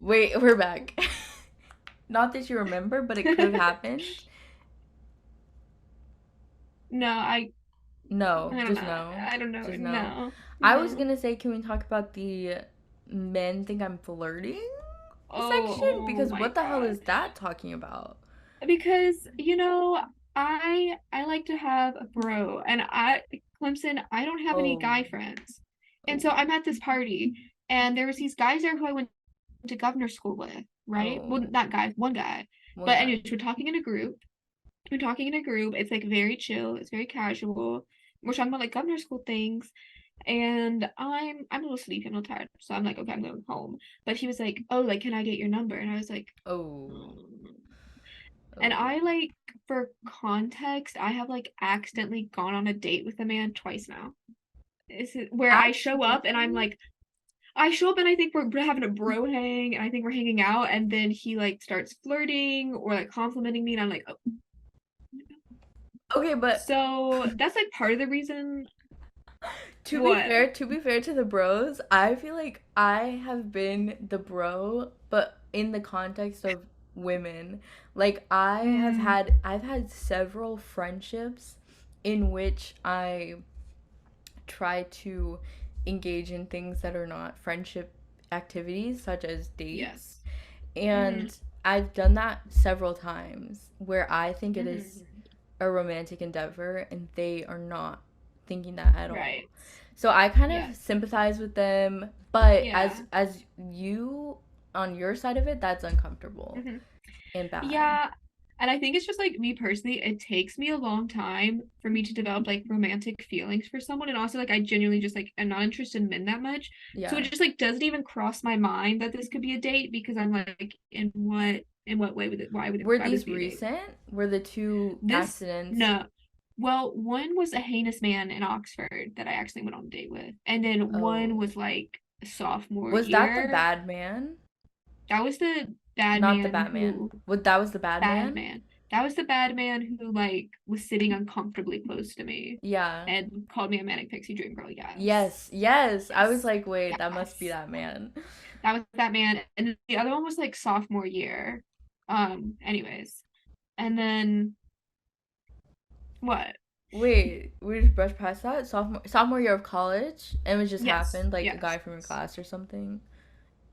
Speaker 1: Wait, we're back. Not that you remember, but it could have happened.
Speaker 2: no,
Speaker 1: No,
Speaker 2: I don't
Speaker 1: just
Speaker 2: know.
Speaker 1: no.
Speaker 2: I don't know.
Speaker 1: Just no.
Speaker 2: No,
Speaker 1: I was
Speaker 2: no.
Speaker 1: gonna say, can we talk about the men think I'm flirting section?
Speaker 2: Oh
Speaker 1: Because
Speaker 2: my
Speaker 1: what the hell
Speaker 2: God.
Speaker 1: is that talking about?
Speaker 2: Because, I like to have a bro and Clemson, I don't have any
Speaker 1: Oh,
Speaker 2: guy friends. And so
Speaker 1: oh,
Speaker 2: I'm at this party and there was these guys there who I went to governor school with, right? Well,
Speaker 1: oh.
Speaker 2: not guys, one guy.
Speaker 1: One
Speaker 2: But
Speaker 1: guy.
Speaker 2: anyways, we're talking in a group. We're talking in a group. It's like very chill, it's very casual. We're talking about like governor school things. And I'm a little sleepy, I'm a little tired. So I'm like, okay, I'm going home. But he was like, oh, like, can I get your number? And I was like,
Speaker 1: Oh,
Speaker 2: mm. And
Speaker 1: oh.
Speaker 2: I like, for context, I have like accidentally gone on a date with a man twice now. Is it where I show up and I'm
Speaker 1: Accidentally?
Speaker 2: like, I show up and I think we're having a bro hang and I think we're hanging out and then he like starts flirting or like complimenting me and I'm like, oh.
Speaker 1: Okay, but
Speaker 2: So that's like part of the reason. What?
Speaker 1: to be fair to the bros, I feel like I have been the bro, but in the context of women. Like
Speaker 2: Mm,
Speaker 1: I've had several friendships in which I try to engage in things that are not friendship activities such as dates.
Speaker 2: yes. Mm-hmm.
Speaker 1: And I've done that several times where I think it
Speaker 2: Mm-hmm.
Speaker 1: is a romantic endeavor and they are not thinking that at all.
Speaker 2: Right.
Speaker 1: So I kind of
Speaker 2: Yes.
Speaker 1: sympathize with them, but
Speaker 2: Yeah.
Speaker 1: as you on your side of it, that's uncomfortable
Speaker 2: Mm-hmm.
Speaker 1: and bad.
Speaker 2: Yeah, and I think it's just like me personally, it takes me a long time for me to develop like romantic feelings for someone. And also like I genuinely just like am not interested in men that much. So it
Speaker 1: Yeah.
Speaker 2: just like doesn't even cross my mind that this could be a date because I'm like, in what way would it
Speaker 1: Were
Speaker 2: why would it
Speaker 1: these
Speaker 2: be a date?
Speaker 1: recent? Were the two
Speaker 2: This
Speaker 1: accidents?
Speaker 2: no. Well, one was a heinous man in Oxford that I actually went on a date with. And then one
Speaker 1: Oh.
Speaker 2: was like sophomore
Speaker 1: Was that the
Speaker 2: year.
Speaker 1: bad man?
Speaker 2: That was the bad
Speaker 1: Not the
Speaker 2: man
Speaker 1: Batman.
Speaker 2: who
Speaker 1: What that was the bad
Speaker 2: bad
Speaker 1: man?
Speaker 2: man. That was the bad man who like was sitting uncomfortably close to me
Speaker 1: Yeah.
Speaker 2: and called me a manic pixie dream girl. Yes.
Speaker 1: Yes, yes. I was
Speaker 2: Yes.
Speaker 1: like, wait, that must be
Speaker 2: Yes.
Speaker 1: that man.
Speaker 2: That was that man. And the other one was like sophomore year. Anyways. And then what?
Speaker 1: Wait, we just brushed past that? Sophomore year of college and it just
Speaker 2: Yes.
Speaker 1: happened, like a guy
Speaker 2: Yes.
Speaker 1: from your class or something.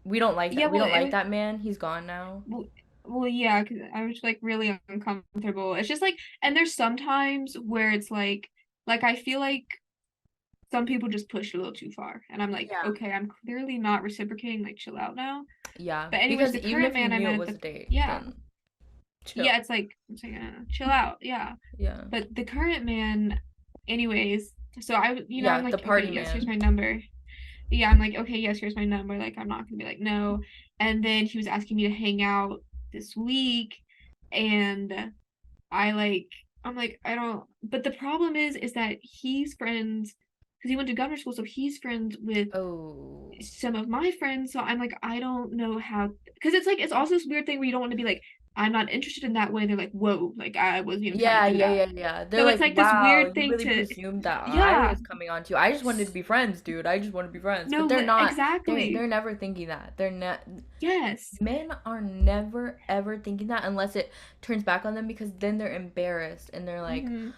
Speaker 1: We don't like
Speaker 2: Yeah,
Speaker 1: that. We
Speaker 2: well
Speaker 1: don't
Speaker 2: it
Speaker 1: like
Speaker 2: was
Speaker 1: that man. He's gone now.
Speaker 2: well, well yeah, because I was like really uncomfortable. It's just like and there's sometimes where it's like I feel like some people just push a little too far. And I'm like,
Speaker 1: Yeah.
Speaker 2: okay, I'm clearly not reciprocating, like chill out now.
Speaker 1: Yeah.
Speaker 2: But anyways,
Speaker 1: Because
Speaker 2: the
Speaker 1: even
Speaker 2: current
Speaker 1: if you
Speaker 2: man I
Speaker 1: knew
Speaker 2: met
Speaker 1: it
Speaker 2: at
Speaker 1: was a
Speaker 2: the
Speaker 1: date,
Speaker 2: yeah.
Speaker 1: then chill.
Speaker 2: Yeah, it's like chill out, yeah.
Speaker 1: Yeah.
Speaker 2: But the current man, anyways, so I'm
Speaker 1: Yeah, the
Speaker 2: like, okay,
Speaker 1: party
Speaker 2: yes, here's
Speaker 1: man.
Speaker 2: my number. Yeah, I'm like, okay, yes, here's my number. Like, I'm not gonna be like, no. And then he was asking me to hang out this week, and I like I'm like I don't but the problem is that he's friends because he went to governor school so he's friends with
Speaker 1: Oh.
Speaker 2: some of my friends so I'm like I don't know how because it's like it's also this weird thing where you don't want to be like I'm not interested in that way they're like whoa like I wasn't even trying to
Speaker 1: Yeah,
Speaker 2: do
Speaker 1: yeah,
Speaker 2: that
Speaker 1: yeah, yeah. They're
Speaker 2: so it's
Speaker 1: like,
Speaker 2: like this
Speaker 1: wow,
Speaker 2: weird
Speaker 1: you
Speaker 2: thing
Speaker 1: really
Speaker 2: to
Speaker 1: presumed that I
Speaker 2: yeah
Speaker 1: was coming on to you. I just wanted to be friends, dude. I just want to be friends. But
Speaker 2: no
Speaker 1: they're not.
Speaker 2: exactly
Speaker 1: They're never thinking that. They're not.
Speaker 2: yes
Speaker 1: Men are never ever thinking that unless it turns back on them because then they're embarrassed and they're like,
Speaker 2: hmm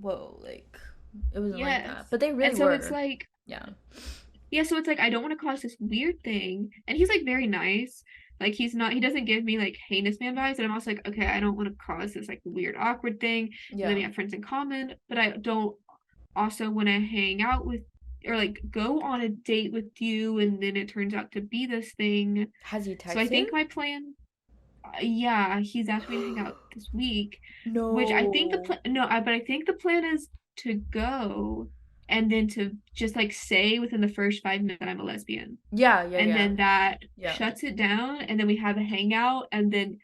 Speaker 1: whoa, like it wasn't like
Speaker 2: yes
Speaker 1: that. But they really
Speaker 2: and so it's
Speaker 1: were.
Speaker 2: like
Speaker 1: Yeah.
Speaker 2: yeah, so it's like I don't want to cause this weird thing. And he's like very nice. Like he doesn't give me like heinous man vibes. And I'm also like, okay, I don't want to cause this like weird, awkward thing. And then
Speaker 1: Yeah.
Speaker 2: we have friends in common, but I don't also want to hang out with or like go on a date with you and then it turns out to be this thing.
Speaker 1: Has he
Speaker 2: So I
Speaker 1: texted?
Speaker 2: think my plan, yeah, he's asked me to hang out this week, which I think the
Speaker 1: No.
Speaker 2: plan, no, but I think the plan is to go and then to just like say within the first 5 minutes that I'm a lesbian.
Speaker 1: Yeah, yeah,
Speaker 2: And
Speaker 1: yeah.
Speaker 2: then that
Speaker 1: Yeah.
Speaker 2: shuts it down, and then we have a hangout, and then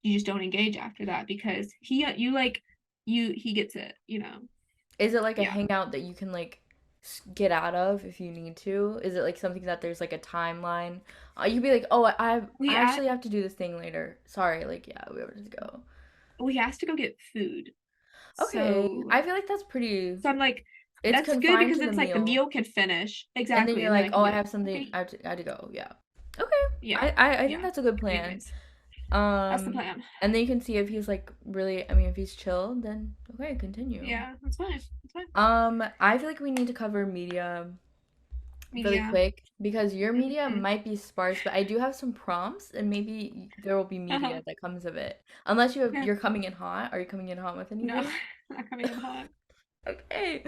Speaker 2: you just don't engage after that because you like he gets it, you know.
Speaker 1: Is it like a
Speaker 2: Yeah.
Speaker 1: hangout that you can like get out of if you need to? Is it like something that there's like a timeline? You'd be like, "Oh, I
Speaker 2: We at
Speaker 1: actually have to do this thing later. Sorry." Like, yeah, we have to go.
Speaker 2: we asked to go get food.
Speaker 1: Okay.
Speaker 2: So
Speaker 1: I feel like that's pretty
Speaker 2: so I'm like,
Speaker 1: it's
Speaker 2: that's good
Speaker 1: confined
Speaker 2: because
Speaker 1: to the
Speaker 2: it's like the
Speaker 1: meal.
Speaker 2: meal can finish.
Speaker 1: And then
Speaker 2: Exactly.
Speaker 1: you're
Speaker 2: And then
Speaker 1: like,
Speaker 2: I
Speaker 1: "Oh,
Speaker 2: can be
Speaker 1: I
Speaker 2: like,
Speaker 1: have something.
Speaker 2: okay,
Speaker 1: I have to go." Yeah. Okay.
Speaker 2: yeah.
Speaker 1: I think
Speaker 2: Yeah.
Speaker 1: that's a good plan.
Speaker 2: Anyways, that's the
Speaker 1: Um,
Speaker 2: plan.
Speaker 1: and then you can see if he's like really, I mean, if he's chill, then okay, continue.
Speaker 2: Yeah, that's fine. That's fine.
Speaker 1: I feel like we need to cover media really
Speaker 2: Media.
Speaker 1: quick because your media
Speaker 2: Mm-hmm.
Speaker 1: might be sparse, but I do have some prompts and maybe there will be
Speaker 2: Uh-huh.
Speaker 1: media that comes of it. Unless
Speaker 2: Okay.
Speaker 1: you're coming in hot. Are you coming in hot with
Speaker 2: No,
Speaker 1: anything?
Speaker 2: not coming in hot.
Speaker 1: Okay.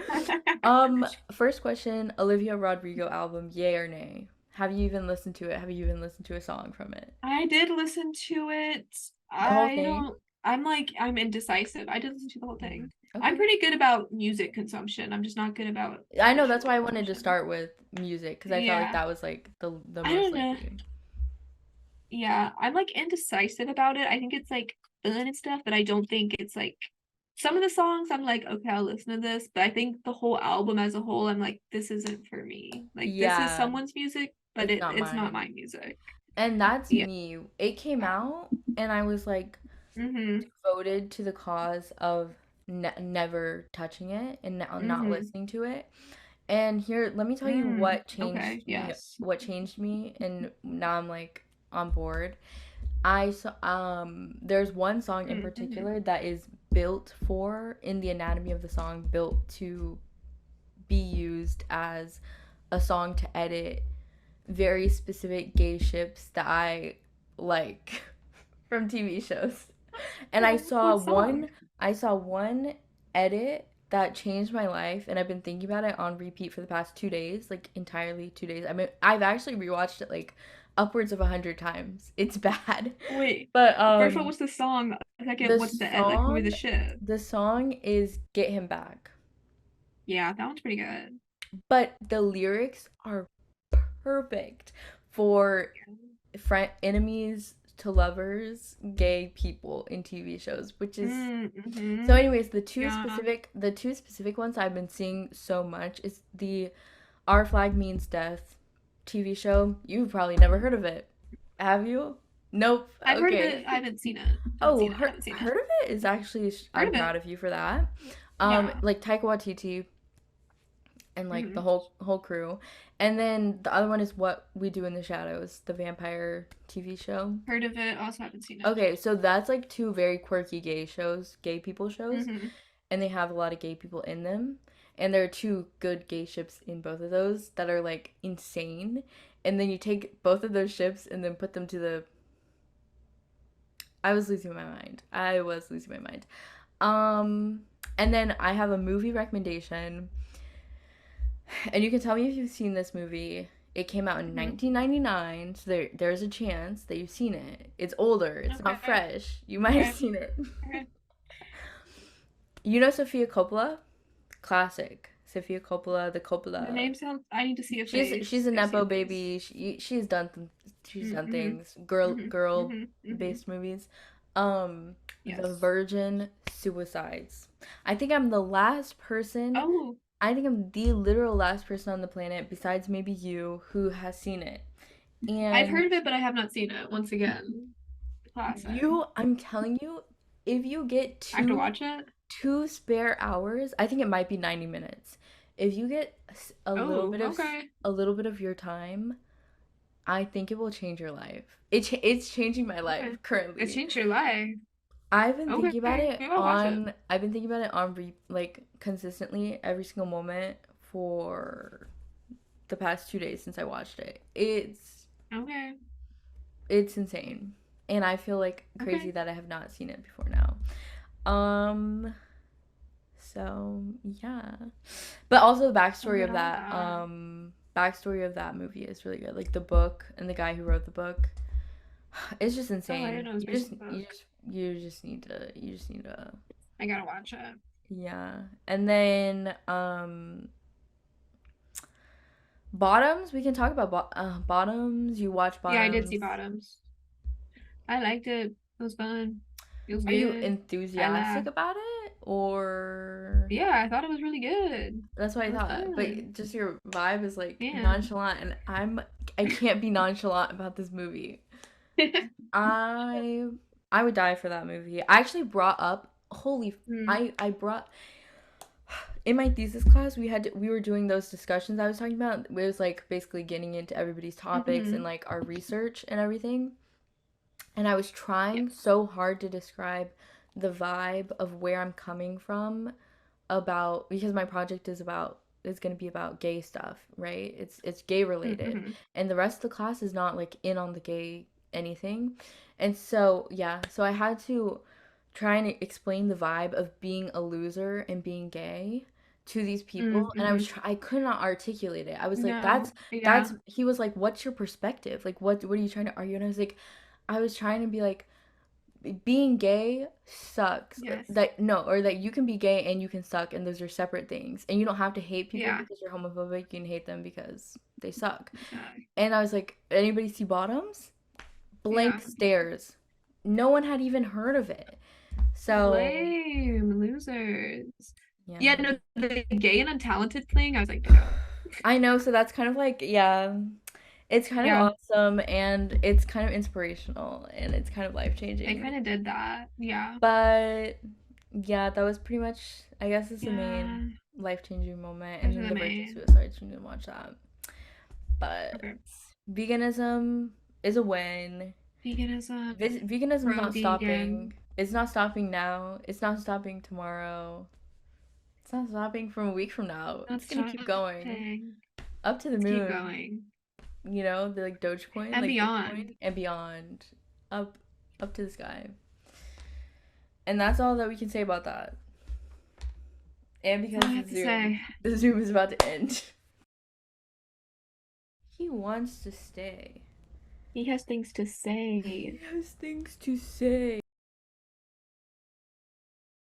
Speaker 1: First question, Olivia Rodrigo album, yay or nay? Have you even listened to it? Have you even listened to a song from it?
Speaker 2: I did listen to it.
Speaker 1: The whole
Speaker 2: I
Speaker 1: thing?
Speaker 2: don't, I'm like, I'm indecisive. I did listen to the whole
Speaker 1: Mm,
Speaker 2: thing. I'm
Speaker 1: okay.
Speaker 2: pretty good about music consumption. I'm just not good about
Speaker 1: I know that's why
Speaker 2: visual
Speaker 1: I wanted to
Speaker 2: consumption.
Speaker 1: start with music because I felt like
Speaker 2: Yeah.
Speaker 1: that was like the
Speaker 2: I
Speaker 1: most
Speaker 2: don't know.
Speaker 1: likely.
Speaker 2: Yeah. I'm like indecisive about it. I think it's like fun and stuff, but I don't think it's like some of the songs I'm like, okay, I'll listen to this. But I think the whole album as a whole, I'm like, this isn't for me. Like this is
Speaker 1: Yeah,
Speaker 2: someone's music, but
Speaker 1: it's not
Speaker 2: it's not
Speaker 1: mine.
Speaker 2: my music.
Speaker 1: And that's
Speaker 2: Yeah.
Speaker 1: me. It came out and I was like
Speaker 2: Mm-hmm.
Speaker 1: devoted to the cause of never touching it and not
Speaker 2: Mm-hmm.
Speaker 1: listening to it. And here, let me tell you
Speaker 2: Okay. Yes.
Speaker 1: what changed me, and now I'm like on board. I saw there's one song in
Speaker 2: Mm-hmm.
Speaker 1: particular that is built for in the anatomy of the song built to be used as a song to edit very specific gay ships that I like from TV shows. And
Speaker 2: What song?
Speaker 1: I saw one edit that changed my life and I've been thinking about it on repeat for the past 2 days, like entirely 2 days. I mean, I've actually rewatched it like upwards of 100 times. It's bad.
Speaker 2: Wait.
Speaker 1: But
Speaker 2: First, what was the song? Second,
Speaker 1: the
Speaker 2: what's the ed? Like, who are the
Speaker 1: song
Speaker 2: shit?
Speaker 1: the song is Get Him Back.
Speaker 2: Yeah, that one's pretty good.
Speaker 1: But the lyrics are perfect for enemies to lovers, gay people in TV shows, which is so.
Speaker 2: Mm-hmm.
Speaker 1: Anyways,
Speaker 2: Yeah.
Speaker 1: the two specific ones I've been seeing so much is the Our Flag Means Death TV show. You've probably never heard of it, have you? Nope.
Speaker 2: I've heard of it.
Speaker 1: Okay.
Speaker 2: I haven't seen it. Haven't
Speaker 1: Oh,
Speaker 2: seen it. Haven't seen it.
Speaker 1: heard of it is actually
Speaker 2: Heard
Speaker 1: I'm
Speaker 2: of it.
Speaker 1: proud of you for that.
Speaker 2: Yeah.
Speaker 1: Like Taika Waititi and like the
Speaker 2: Mm-hmm.
Speaker 1: whole crew. And then the other one is What We Do in the Shadows, the vampire TV show.
Speaker 2: Heard of it. Also haven't seen it.
Speaker 1: Okay, so that's like two very quirky gay shows, gay people shows,
Speaker 2: Mm-hmm.
Speaker 1: and they have a lot of gay people in them. And there are two good gay ships in both of those that are like insane. And then you take both of those ships and then put them to the I was losing my mind. I was losing my mind. Um and then I have a movie recommendation. And you can tell me if you've seen this movie. It came out in
Speaker 2: Mm-hmm.
Speaker 1: 1999, so there's a chance that you've seen it. It's older, it's not
Speaker 2: Okay.
Speaker 1: fresh. You might have
Speaker 2: Okay.
Speaker 1: seen it.
Speaker 2: Okay.
Speaker 1: You know Sofia Coppola? Classic. Sofia Coppola, the
Speaker 2: The
Speaker 1: Coppola.
Speaker 2: name sounds. I need to see a face.
Speaker 1: She's a
Speaker 2: I see a
Speaker 1: nepo
Speaker 2: face.
Speaker 1: baby. She's done
Speaker 2: Mm-hmm.
Speaker 1: things
Speaker 2: Mm-hmm.
Speaker 1: girl
Speaker 2: Mm-hmm. Mm-hmm.
Speaker 1: based movies. The
Speaker 2: Yes.
Speaker 1: Virgin Suicides. I think I'm the last person.
Speaker 2: Oh,
Speaker 1: I think I'm the literal last person on the planet besides maybe you who has seen it.
Speaker 2: I've
Speaker 1: And
Speaker 2: heard of it, but I have not seen it. Once again, classic.
Speaker 1: I'm telling you, if you get
Speaker 2: I have to watch it.
Speaker 1: two spare hours, I think it might be 90 minutes. If you get
Speaker 2: Oh, okay.
Speaker 1: a little bit of your time, I think it will change your life. It's changing my
Speaker 2: Okay.
Speaker 1: life
Speaker 2: It
Speaker 1: currently.
Speaker 2: changed your life.
Speaker 1: Thinking about
Speaker 2: Okay.
Speaker 1: it
Speaker 2: Maybe I'll watch it.
Speaker 1: I've been thinking about it on like consistently every single moment for the past 2 days since I watched it.
Speaker 2: Okay.
Speaker 1: It's insane. And I feel like crazy
Speaker 2: Okay.
Speaker 1: that I have not seen it before now. Um so yeah. But also the
Speaker 2: I'll get on that.
Speaker 1: backstory of that movie is really good. Like the book and the guy who wrote the book. It's just
Speaker 2: Oh, I didn't
Speaker 1: insane.
Speaker 2: know it was based on the book.
Speaker 1: You just need to
Speaker 2: I gotta watch it.
Speaker 1: yeah. And then Bottoms, we can talk about Bottoms. You watch
Speaker 2: Yeah, I did
Speaker 1: Bottoms.
Speaker 2: see Bottoms. I liked it. It was fun. It was
Speaker 1: Are you
Speaker 2: good. I
Speaker 1: enthusiastic
Speaker 2: laughed.
Speaker 1: about it, or
Speaker 2: Yeah, I thought it was really good.
Speaker 1: that's what I
Speaker 2: It was
Speaker 1: thought?
Speaker 2: fun.
Speaker 1: But just your vibe is like
Speaker 2: Yeah.
Speaker 1: nonchalant, and I can't be nonchalant about this movie. I I would die for that movie. I actually brought up holy
Speaker 2: Mm,
Speaker 1: I brought in my thesis class we were doing those discussions I was talking about. It was like basically getting into everybody's topics and
Speaker 2: mm-hmm.
Speaker 1: like our research and everything. And I was
Speaker 2: Yeah.
Speaker 1: trying so hard to describe the vibe of where I'm coming from about because my project is going to be about gay stuff, right? It's gay related.
Speaker 2: Mm-hmm.
Speaker 1: And the rest of the class is not like in on the gay anything. And so, yeah, so I had to try and explain the vibe of being a loser and being gay to these people, and
Speaker 2: Mm-hmm.
Speaker 1: I could not articulate it. I was like,
Speaker 2: No.
Speaker 1: that's
Speaker 2: Yeah.
Speaker 1: he was like, what's your perspective? Like what are you trying to argue? And I was like, I was trying to be like, being gay sucks.
Speaker 2: Yes.
Speaker 1: That no, or that you can be gay and you can suck, and those are separate things. And you don't have to hate people
Speaker 2: Yeah.
Speaker 1: because you're homophobic. You can hate them because they suck.
Speaker 2: Yeah.
Speaker 1: And I was like, anybody see Bottoms?
Speaker 2: Yeah.
Speaker 1: Blank stares. No one had even heard of it. So
Speaker 2: Lame losers. Yeah,
Speaker 1: yeah,
Speaker 2: no, the gay and untalented thing, I was like, no.
Speaker 1: I know. So that's kind of like yeah, it's kind of
Speaker 2: Yeah,
Speaker 1: awesome and it's kind of inspirational and it's kind of life
Speaker 2: I
Speaker 1: changing.
Speaker 2: kind of did that. Yeah.
Speaker 1: But yeah, that was pretty much, I guess, it's the main
Speaker 2: Yeah.
Speaker 1: life changing moment. And
Speaker 2: Those are
Speaker 1: then
Speaker 2: the
Speaker 1: the virgin
Speaker 2: main.
Speaker 1: suicides, you can watch that. But
Speaker 2: Okay.
Speaker 1: veganism is a win.
Speaker 2: Veganism,
Speaker 1: Veganism's
Speaker 2: pro
Speaker 1: not stopping.
Speaker 2: vegan,
Speaker 1: It's not stopping now. It's not stopping tomorrow. It's not stopping from a week from now.
Speaker 2: not
Speaker 1: It's gonna keep going
Speaker 2: stopping.
Speaker 1: up to the
Speaker 2: Let's keep
Speaker 1: moon.
Speaker 2: going.
Speaker 1: You know, the like Dogecoin,
Speaker 2: And
Speaker 1: like
Speaker 2: beyond.
Speaker 1: Bitcoin, and beyond, up, up to the sky. And that's all that we can say about that. And
Speaker 2: That's
Speaker 1: because
Speaker 2: all I have to say.
Speaker 1: The Zoom is about to end. He wants to stay.
Speaker 2: He has things to
Speaker 1: He
Speaker 2: say.
Speaker 1: has things to say.